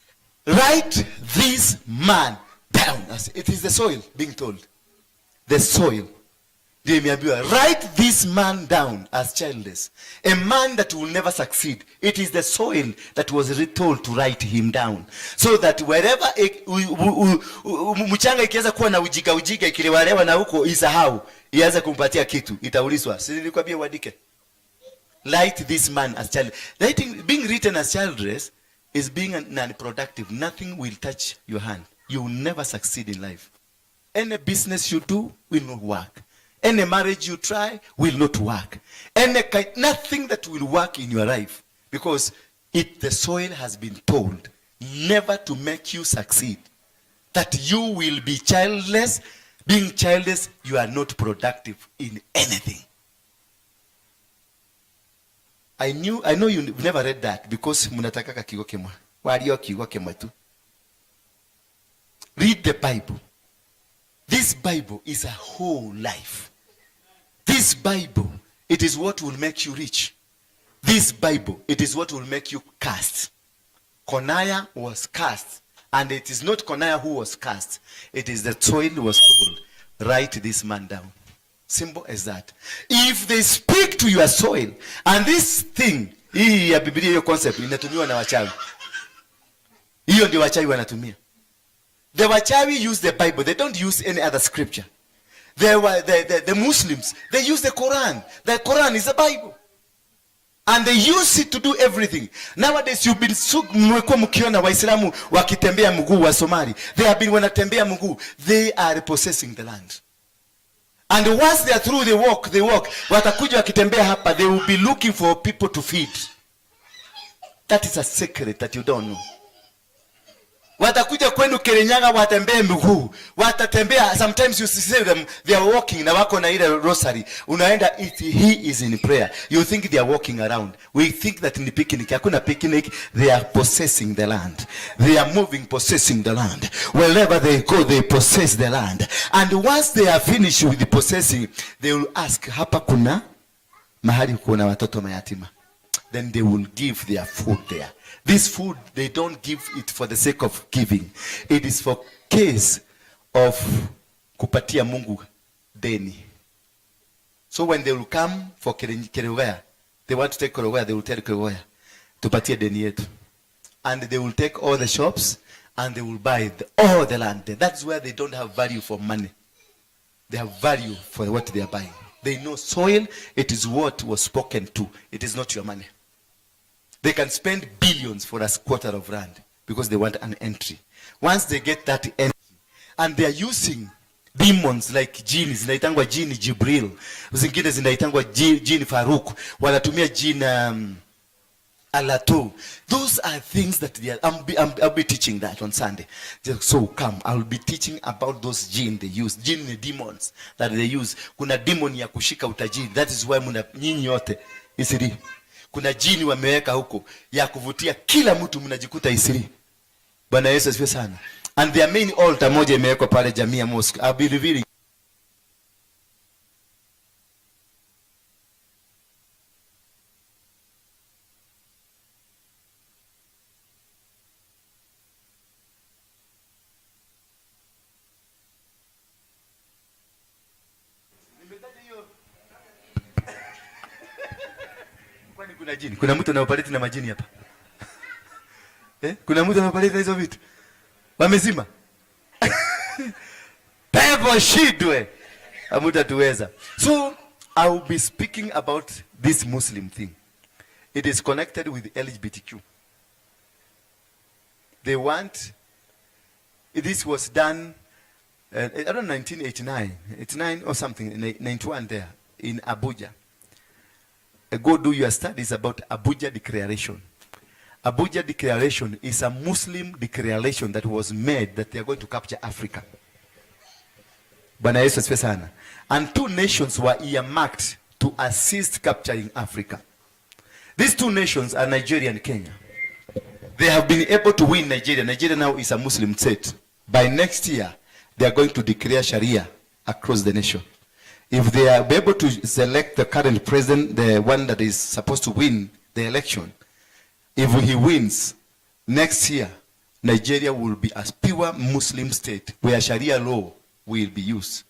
Write this man down. It is the soil being told. The soil. Write this man down as childless. A man that will never succeed. It is the soil that was told to write him down. So that wherever mchanga ikianza kuwa na ujiga ikilewalewa na huko isahau, ianze kumpatia kitu, itaulizwa. Si nilikwambia uandike. Write this man as childless. Being written as childless is being non-productive. Nothing will touch your hand. You will never succeed in life. Any business you do will not work. Any marriage you try will not work. Nothing that will work in your life. Because the soil has been told never to make you succeed. That you will be childless. Being childless, you are not productive in anything. I know you've never read that because munatakaka kigokemwa. Walio kigokemwa tu. Read the Bible. This Bible is a whole life. This Bible, it is what will make you rich. This Bible, it is what will make you cast. Coniah was cast. And it is not Coniah who was cast. It is the soil who was told, write this man down. Simple as that. If they speak to your soil, and this thing, hii ya Biblia hiyo concept, inatumiwa na wachawi. Hiyo ndio wachawi wanatumia. The wachawi use the Bible. They don't use any other scripture. The Muslims, they use the Quran. The Quran is the Bible. And they use it to do everything. Nowadays you've been mmekuwa mkiona Waislamu wakitembea mguu wa Somali. They have been wanatembea mguu. They are possessing the land. And once they are through they walk. Watakuja wakitembea hapa, they will be looking for people to feed. That is a secret that you don't know. Watakuja kwenu Kirinyaga watembee mguu. Watatembea, sometimes you see them, they are walking na wako na ile rosary. Unaenda, he is in prayer. You think they are walking around. We think that ni picnic. Hakuna picnic. They are possessing the land. They are moving, possessing the land. Wherever they go, they possess the land. And once they are finished with the possessing, they will ask, hapa kuna mahali kuna watoto mayatima. Then they will give their food there. This food, they don't give it for the sake of giving. It is for case of kupatia Mungu deni. So when they will come for Keregoya, they want to take Keregoya, they will tell Keregoya, tupatie deni yetu. And they will take all the shops and they will buy all the land there. That's where they don't have value for money. They have value for what they are buying. They know soil, it is what was spoken to. It is not your money. They can spend billions for a quarter of land because they want an entry. Once they get that entry, and they are using demons like jini, zinaitangwa jini Jibril, zingine zinaitangwa jini Faruk, wanatumia jini Alato. Those are things that they are, I'll be teaching that on Sunday. So come, I'll be teaching about those jinn they use. Jinn ni demons that they use. Kuna demon ya kushika utajiri. That is why nyinyi yote Isiri. Kuna jini wameweka huko ya kuvutia kila mtu mnajikuta Isiri. Bwana Yesu asifiwe sana. And their main altar moja imewekwa pale Jamia Mosque. I'll be revealing. Kwani kuna jini? Kuna mtu anaopaleti na majini hapa? Kuna mtu anaopaleti hizo vitu? Wamezima. Pepo shidwe. Hamutatuweza. So I will be speaking about this Muslim thing. It is connected with LGBTQ. They want, this was done around 1989, 89 or something, 91 there in Abuja. Go do your studies about Abuja Declaration. Abuja Declaration is a Muslim declaration that was made that they are going to capture Africa. Bwana Yesu asifiwe sana. And two nations were earmarked to assist capturing Africa. These two nations are Nigeria and Kenya. They have been able to win Nigeria. Nigeria now is a Muslim state. By next year, they are going to declare Sharia across the nation. If they are able to select the current president, the one that is supposed to win the election, if he wins, next year, Nigeria will be a pure Muslim state where Sharia law will be used.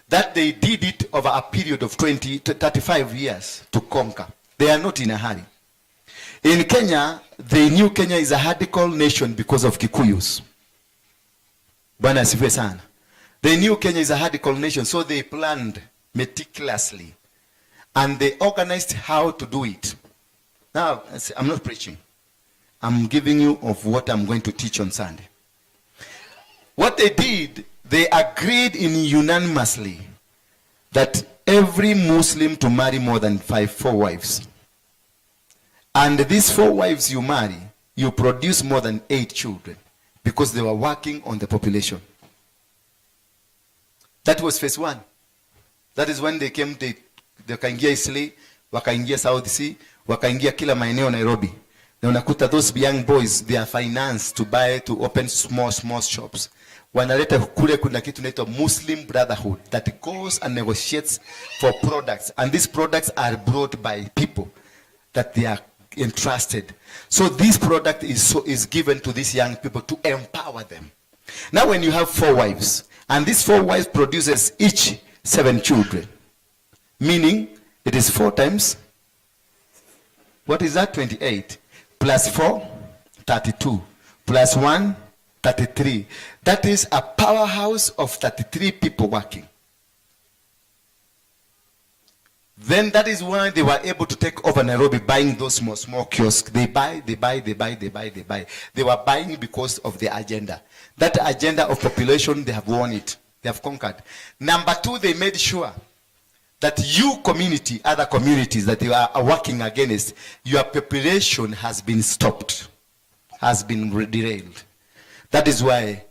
That they did it over a period of 20 to 35 years to conquer. They are not in a hurry. In Kenya, they knew Kenya is a radical nation because of Kikuyus. Bwana asifiwe sana. They knew Kenya is a radical nation, so they planned meticulously. And they organized how to do it. Now, I'm not preaching. I'm giving you of what I'm going to teach on Sunday. What they did, they agreed unanimously that every Muslim to marry more than 4 wives. And these 4 wives you marry, you produce more than 8 children because they were working on the population. That was phase 1. That is when they came, they wakaingia Isli, wakaingia South Sea, wakaingia kila maeneo Nairobi. Na unakuta those young boys, they are financed to buy, to open small shops. Wanaleta kule kuna kitu inaitwa Muslim Brotherhood that goes and negotiates for products. And these products are brought by people that they are entrusted. So this product is given to these young people to empower them. Now when you have 4 wives, and these 4 wives produces each 7 children, meaning it is 4 times, what is that? 28. Plus 4, 32. Plus 1, 33. That is a powerhouse of 33 people working. Then that is why they were able to take over Nairobi, buying those small kiosks. They buy. They were buying because of the agenda. That agenda of population, they have won it. They have conquered. Number 2, they made sure that you community, other communities that you are working against, your population has been stopped, has been derailed. That is why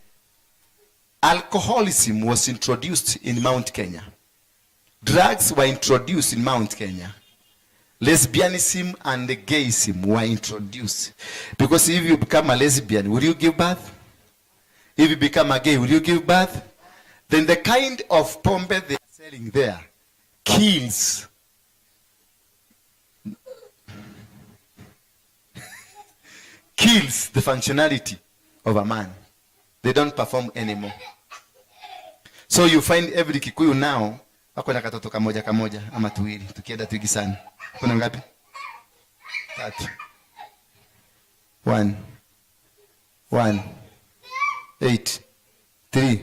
alcoholism was introduced in Mount Kenya. Drugs were introduced in Mount Kenya. Lesbianism and gayism were introduced. Because if you become a lesbian, will you give birth? If you become a gay, will you give birth? Then the kind of pombe they are selling there kills the functionality of a man. They don't perform anymore. So you find every Kikuyu now wako na katoto kamoja ama tuwili, tukienda tuigi sana. Kuna ngapi? 3. 1 8, 3,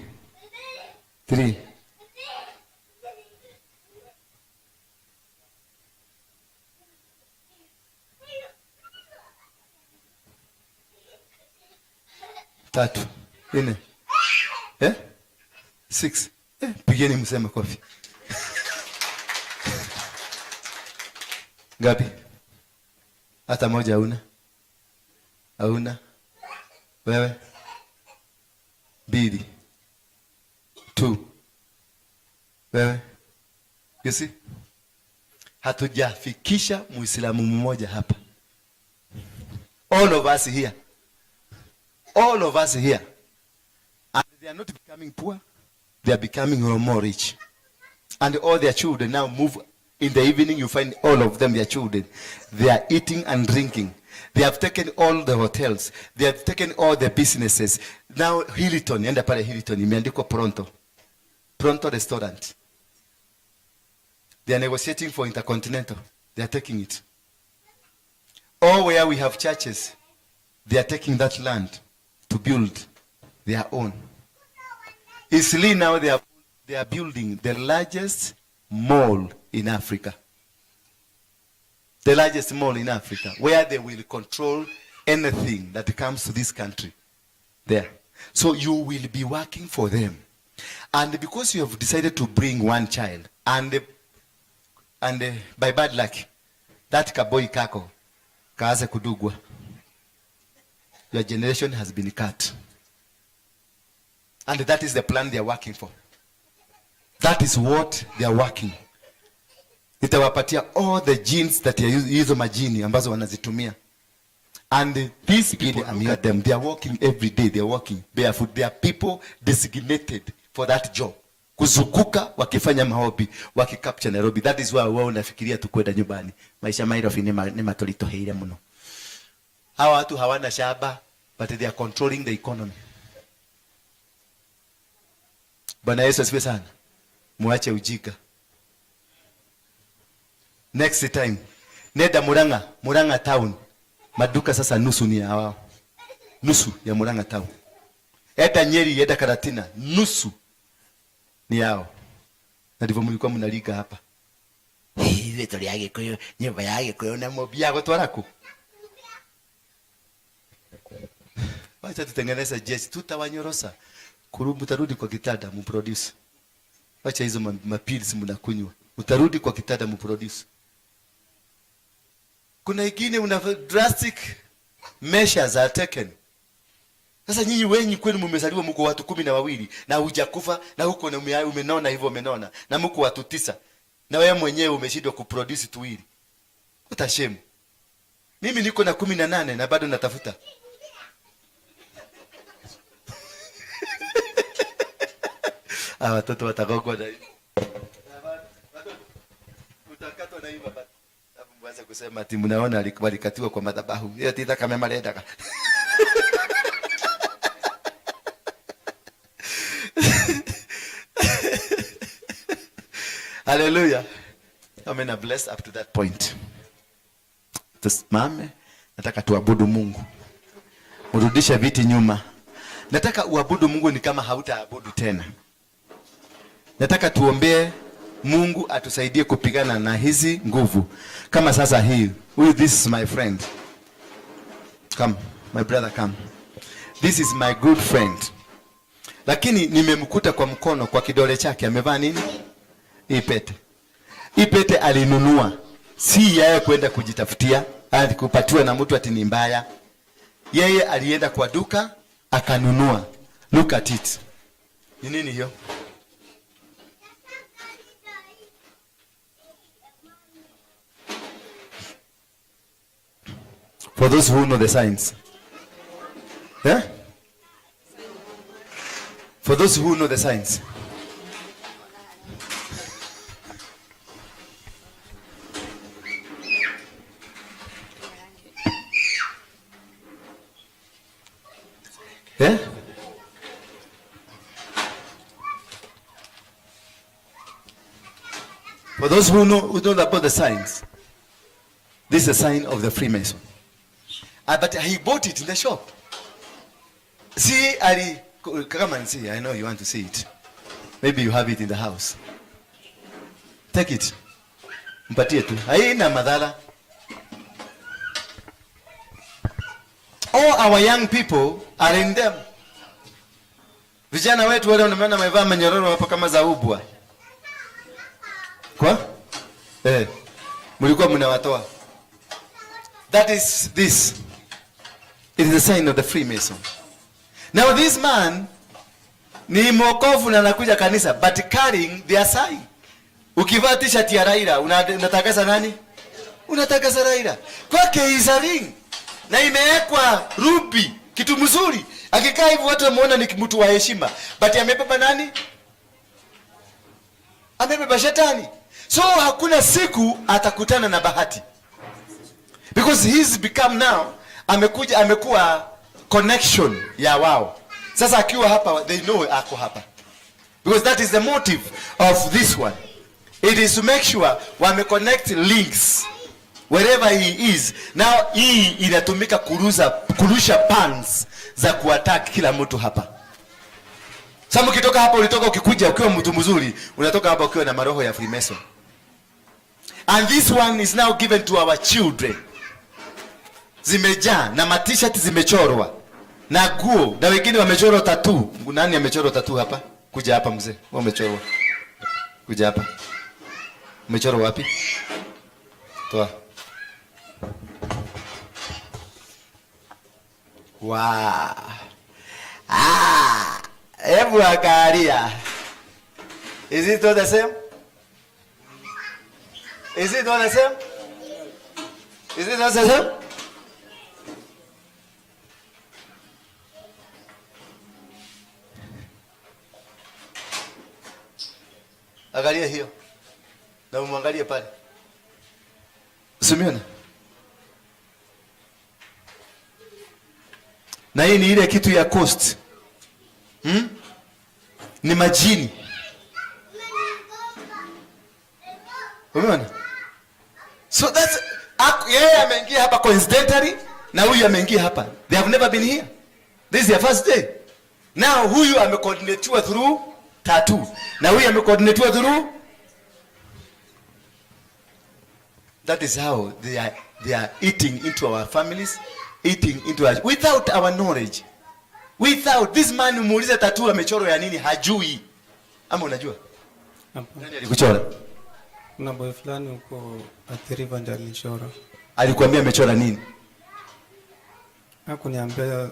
3. Tatu, 4, 6. Pigeni mseme kofi. Gapi? Hata moja hauna? Hauna? Wewe? 2. 2. Wewe? You see? Hatujafikisha Muislamu mmoja hapa. All of us here. All of us here. And they are not becoming poor. They are becoming more rich. And all their children now move. In the evening, you find all of them, their children. They are eating and drinking. They have taken all the hotels. They have taken all the businesses. Now, Hilton, enda pale Hilton, imeandikwa Pronto. Pronto restaurant. They are negotiating for Intercontinental. They are taking it. All where we have churches, they are taking that land to build their own. Easily now they are building the largest mall in Africa. The largest mall in Africa, where they will control anything that comes to this country. There. So you will be working for them. And because you have decided to bring one child, and by bad luck, that kaboi kako, kaaze kudugwa, your generation has been cut. And that is the plan they are working for. That is what they are working. Itawapatia all the genes that hizo majini ambazo wanazitumia. And these people, look at them, they are working every day, they are working barefoot. They are people designated for that job. Kuzukuka wakifanya maombi, wakicapture Nairobi. That is why wao unafikiria tu kwenda nyumbani. Maisha Nairobi ni matolitoheire mno. Hawa watu hawana shamba, but they are controlling the economy. Bwana Yesu asifiwe sana. Muache ujika. Next time, nenda Murang'a town. Maduka sasa nusu ni ya wao. Nusu ya Murang'a town. Enda Nyeri, enda Karatina, nusu ni yao. Na ndivyo mlikuwa mnaliga hapa. Hivi tuli yake kwa nyumba yake kwa na mobi yako twaraku. Wacha tutengeneze jeshi, tutawanyorosa. Kurumbu tarudi kwa kitanda mproduce. Wacha hizo mapills mnakunywa. Utarudi kwa kitanda mproduce. Kuna ingine una drastic measures are taken. Sasa nyinyi wenyi kwenu mmezaliwa mko watu 12 na hujakufa na huko umenona hivyo umenona na mko watu 9 na wewe mwenyewe umeshindwa kuproduce tuwili. Utashemu. Mimi niko na 18 na bado natafuta. Watoto watakogwa na hivi. Utakatwa na hivi baba. Hapo mwanza kusema ati mnaona alikatiwa kwa madhabahu. Hiyo tita kama maleta. Hallelujah. Amen. Blessed up to that point. Tusimame. Nataka tuabudu Mungu. Urudishe viti nyuma. Nataka uabudu Mungu ni kama hautaabudu tena. Nataka tuombee Mungu atusaidie kupigana na hizi nguvu. Kama sasa hii. This is my friend. Come, my brother come. This is my good friend. Lakini nimemkuta kwa mkono kwa kidole chake amevaa nini? Hii pete. Hii pete alinunua. Si yeye kwenda kujitafutia, alikupatiwa na mtu ati ni mbaya. Yeye alienda kwa duka akanunua. Look at it. Ni nini hiyo? For those who know the signs. Yeah? For those who know the signs. Yeah? For those who know about the signs, this is a sign of the Freemason. But he bought it in the shop. See, Come and see. I know you want to see it. Maybe you have it in the house. Take it. Mpatie tu. Haina madhara. All our young people are in them. Vijana wetu wale wanaona wamevaa manyororo hapo kama za ubwa. Kwa? Mlikuwa mnawatoa. That is this. It is a sign of the Freemason. Now this man ni mwokovu na anakuja kanisa but carrying their sign. Ukivaa t-shirt ya Raila unatangaza nani? Unatangaza Raila. Kwake is a ring. Na imewekwa ruby, kitu mzuri. Akikaa hivi watu wamuona ni mtu wa heshima. But amebeba nani? Amebeba shetani. So hakuna siku atakutana na bahati. Because he's become now, amekuwa connection ya wao. Sasa akiwa hapa, they know ako hapa. Because that is the motive of this one. It is to make sure wame connect links wherever he is. Now hii inatumika kurusha pans za kuattack kila mtu hapa. Sasa ukitoka hapa ulitoka ukikuja ukiwa mtu mzuri, unatoka hapa ukiwa na maroho ya Freemason. And this one is now given to our children. Zimejaa na t-shirt zimechorwa na nguo na wengine wamechorwa tattoo. Nani amechorwa tattoo hapa? Kuja hapa mzee. Wewe umechorwa. Kuja hapa. Umechorwa wapi? Toa. Wow. Hebu angalia. Is it all the same? Is it all the same? Is it all the same? Angalia hiyo. Na umwangalie pale. Usimeona? Na hii ni ile kitu ya cost. Ni majini. Umeona? So that's yeye ameingia hapa coincidentally na huyu ameingia hapa. They have never been here. This is their first day. Now huyu amecoordinatiwa through tattoo. Na huyu amecoordinatiwa through. That is how they are eating into our families, eating into us without our knowledge. Without this man umuulize tattoo amechoro ya nini hajui. Ama unajua? Nani alikuchora? Kuna boy fulani huko Athiriva ndiye alichora. Alikwambia amechora nini? Hakuniambia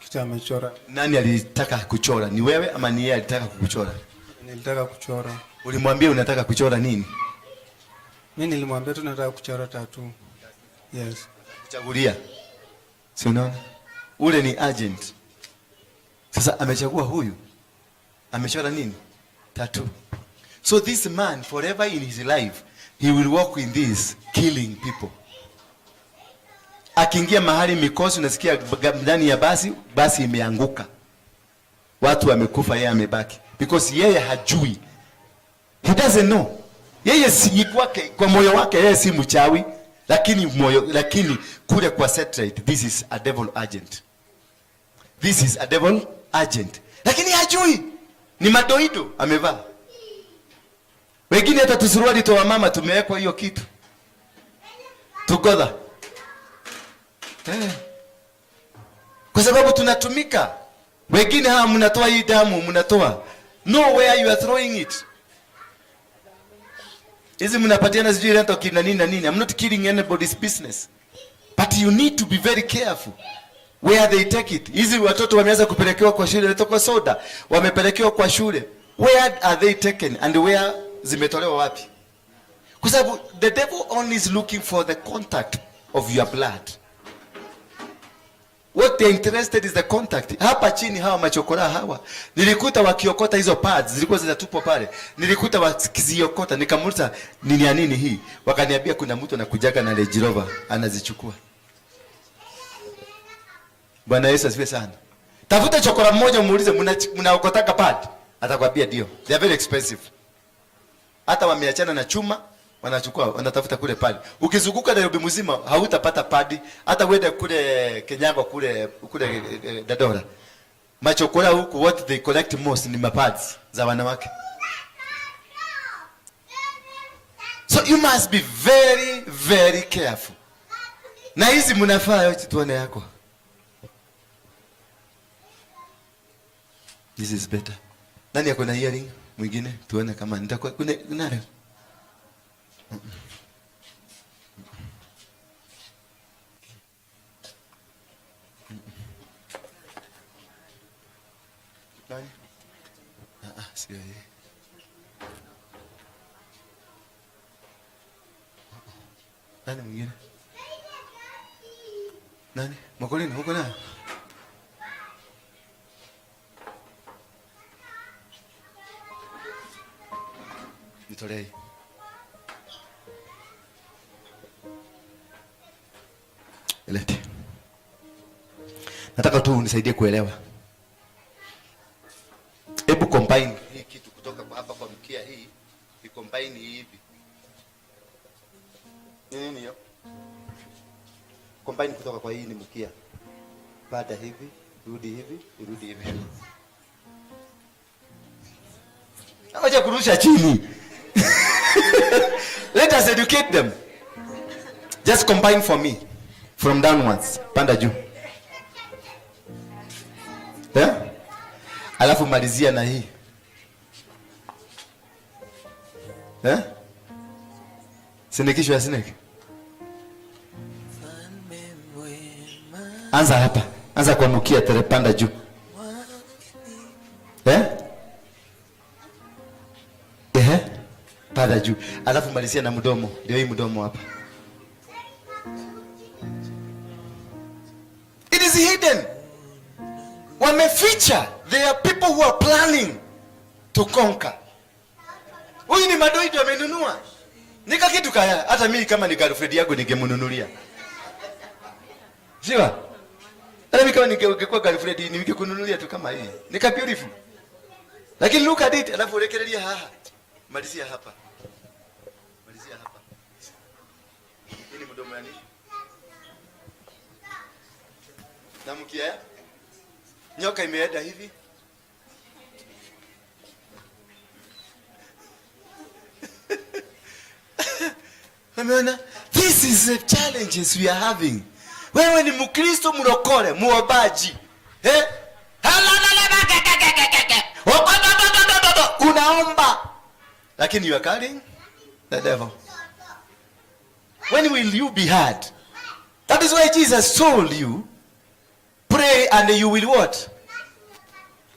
kitu amechora. Nani alitaka kuchora? Ni wewe ama ni yeye alitaka kukuchora? Nilitaka kuchora. Ulimwambia unataka kuchora nini? Mimi nilimwambia tu nataka kuchora tattoo. Yes. Kuchagulia. Si unaona? Ule ni agent. Sasa amechagua huyu. Amechora nini? Tattoo. So this man forever in his life he will walk in this killing people. Akiingia mahali mikosi unasikia ndani ya basi imeanguka. Watu wamekufa yeye amebaki because yeye hajui. He doesn't know. Yeye si kwake kwa moyo wake yeye si mchawi lakini kule kwa satellite this is a devil agent. This is a devil agent. Lakini hajui. Ni madoido amevaa. Wengine hata tusuruali toa mama tumewekwa hiyo kitu. Together. Kwa sababu tunatumika. Wengine hawa mnatoa hii damu mnatoa. Know where you are throwing it. Hizi mnapatiana sijui rent kina nini na nini. I'm not killing anybody's business. But you need to be very careful where they take it. Hizi watoto wameanza kupelekewa kwa shule, natoka soda, wamepelekewa kwa shule. Where are they taken and where zimetolewa wapi? Kwa sababu the devil only is looking for the contact of your blood. What they interested is the contact. Hapa chini hawa machokora hawa. Nilikuta wakiokota hizo pads, zilikuwa zinatupwa pale. Nilikuta wakiziokota, nikamuuliza nini ya nini hii? Wakaniambia kuna mtu anakujaga na Range Rover anazichukua. Bwana Yesu asifiwe sana. Tafuta chokora mmoja muulize mnaokotaka pad. Atakwambia ndio. They are very expensive. Hata wameachana na chuma, wanachukua, wanatafuta kule pale. Ukizunguka Nairobi mzima hautapata padi, hata uende kule Kenyago kule Dadora. Machokora huku what they collect most ni mapads za wanawake. So you must be very very careful. Na hizi mnafaa yote tuone yako. This is better. Nani yako na hearing? Mwingine tuone kama nitakuwa kuna nani? Sio hii. Nani mwingine? Nani? Makolini huko na? Nitolee. Elete. Nataka tu unisaidie kuelewa. Hebu combine hii kitu kutoka kwa hapa kwa mkia hii, combine hivi. Nini hiyo? Combine kutoka kwa hii ni mkia. Baada hivi, rudi hivi, rudi hivi. Acha kurusha chini. Let us educate them. Just combine for me from downwards, panda juu. Yeah? Alafu malizia na hii. Eh? Sinikisho ya snake. Anza hapa. Anza kuamukia terepanda juu. Eh? Panda juu. Alafu malizia na mdomo. Ndio hii mdomo hapa. It is hidden. Wameficha. There are people who are planning to conquer. Huyu ni madoido amenunua. Nika kitu kaya. Hata mimi kama ni girlfriend yako ningemununulia. Siwa? Hata mimi kama ningekuwa girlfriend ningekununulia tu kama hii. Nika beautiful. Lakini look at it. Alafu rekelea haha. Malizia hapa. Malizia hapa. Hii ni mdomo yani. Na mkia. Nyoka imeenda hivi. Ameona? This is the challenges we are having. Wewe ni Mkristo mrokole, muombaji. Unaomba. Lakini you are carrying the devil. When will you be heard? That is why Jesus told you, pray and you will what?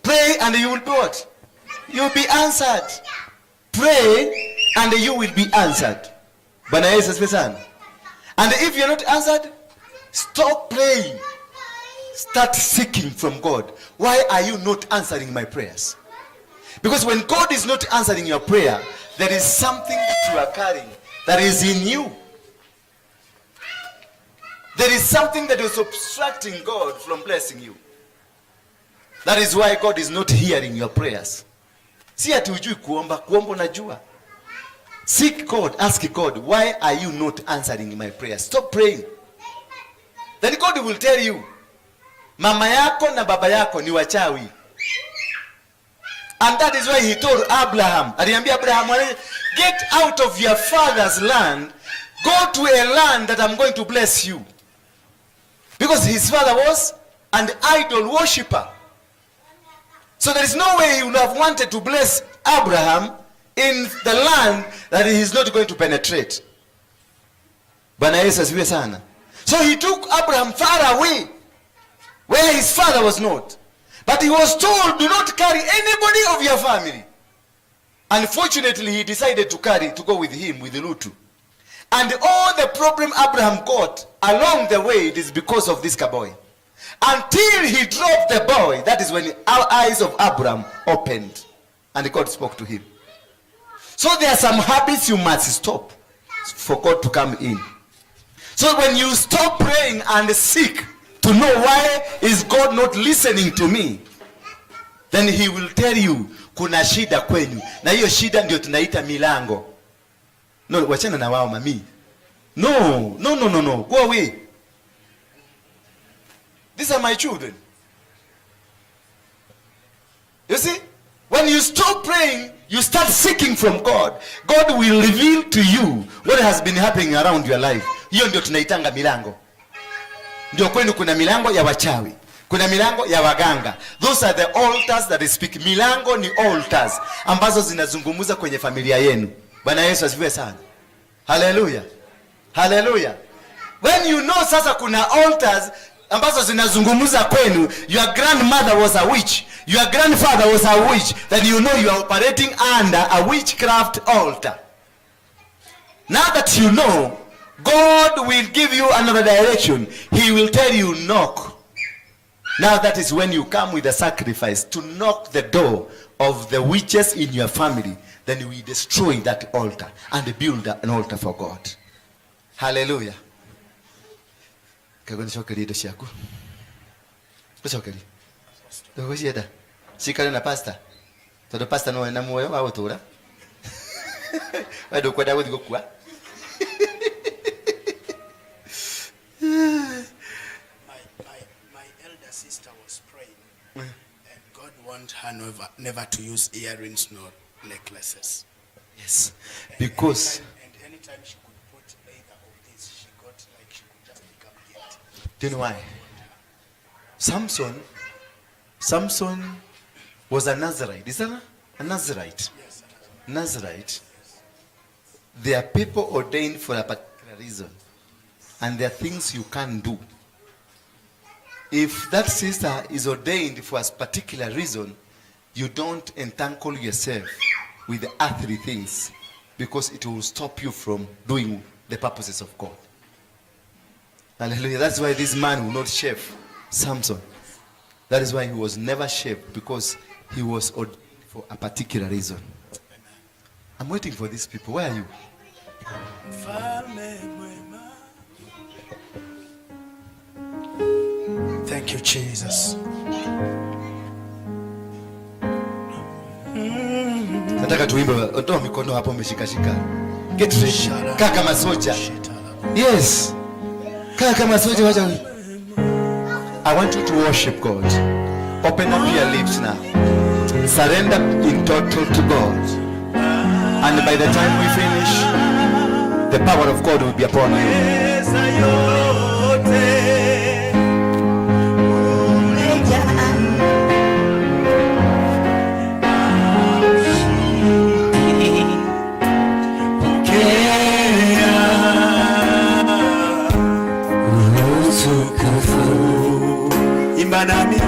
Pray and you will be what? You will be answered. Pray and you will be answered. Bwana Yesu asifiwe sana. And if you are not answered, stop praying. Start seeking from God. Why are you not answering my prayers? Because when God is not answering your prayer, there is something that you are carrying that is in you. There is something that is obstructing God from blessing you. That is why God is not hearing your prayers. Si ati hujui kuomba, kuomba unajua. Seek God, ask God, why are you not answering my prayers? Stop praying. Then God will tell you, mama yako na baba yako ni wachawi. And that is why he told Abraham, aliambia Abraham, get out of your father's land, go to a land that I'm going to bless you. Because his father was an idol worshipper. So there is no way he would have wanted to bless Abraham in the land that he is not going to penetrate. Bwana Yesu asifiwe sana. So he took Abraham far away, where his father was not. But he was told, do not carry anybody of your family. Unfortunately, he decided to go with him, with Lutu. And all the problem Abraham got along the way, it is because of this boy. Until he dropped the boy, that is when our eyes of Abraham opened. And God spoke to him. So there are some habits you must stop for God to come in. So when you stop praying and seek to know why is God not listening to me, then he will tell you, kuna shida kwenyu. Na hiyo shida ndio tunaita milango. No, wachana na wao mami. No. Go away. These are my children. You see, when you stop praying, you start seeking from God. God will reveal to you what has been happening around your life. Hiyo ndio tunaitanga milango. Ndio kwenu kuna milango ya wachawi, kuna milango ya waganga. Those are the altars that speak. Milango ni altars ambazo zinazungumza kwenye familia yenu. Bwana Yesu asifiwe sana. Hallelujah. Hallelujah. When you know sasa kuna altars ambazo zinazungumza kwenu, your grandmother was a witch, your grandfather was a witch, then you know you are operating under a witchcraft altar. Now that you know, God will give you another direction. He will tell you, knock. Now that is when you come with a sacrifice to knock the door of the witches in your family. Then we destroy that altar and build an altar for God. Hallelujah. Kagoni shokeli ito shaku. Shokeli. Dogo shida. Shikale na pastor. Todo pastor no ena moyo wa otura. Wado kwa Daudi gokwa. My elder sister was praying, and God want her never to use earrings nor necklaces. Yes. Because and anytime she could put either of these, she got like she could just become guilty. do you know why? Samson was a Nazarite. Is that a Nazarite? Yes. Nazarite. There are people ordained for a particular reason, and there are things you can't do. If that sister is ordained for a particular reason, you don't entangle yourself with the earthly things, because it will stop you from doing the purposes of God. Hallelujah. That's why this man will not shave. Samson. That is why he was never shaved, because he was ordained for a particular reason. I'm waiting for these people. Where are you? Thank you, Jesus. Nataka tuimbe. Ondoa mikono hapo umeshikashika. Get ready. Kaa kama soja. Yes. Kaa kama soja, wacha. I want you to worship God. Open up your lips now. Surrender in total to God. And by the time we finish, the power of God will be upon you. Imba nami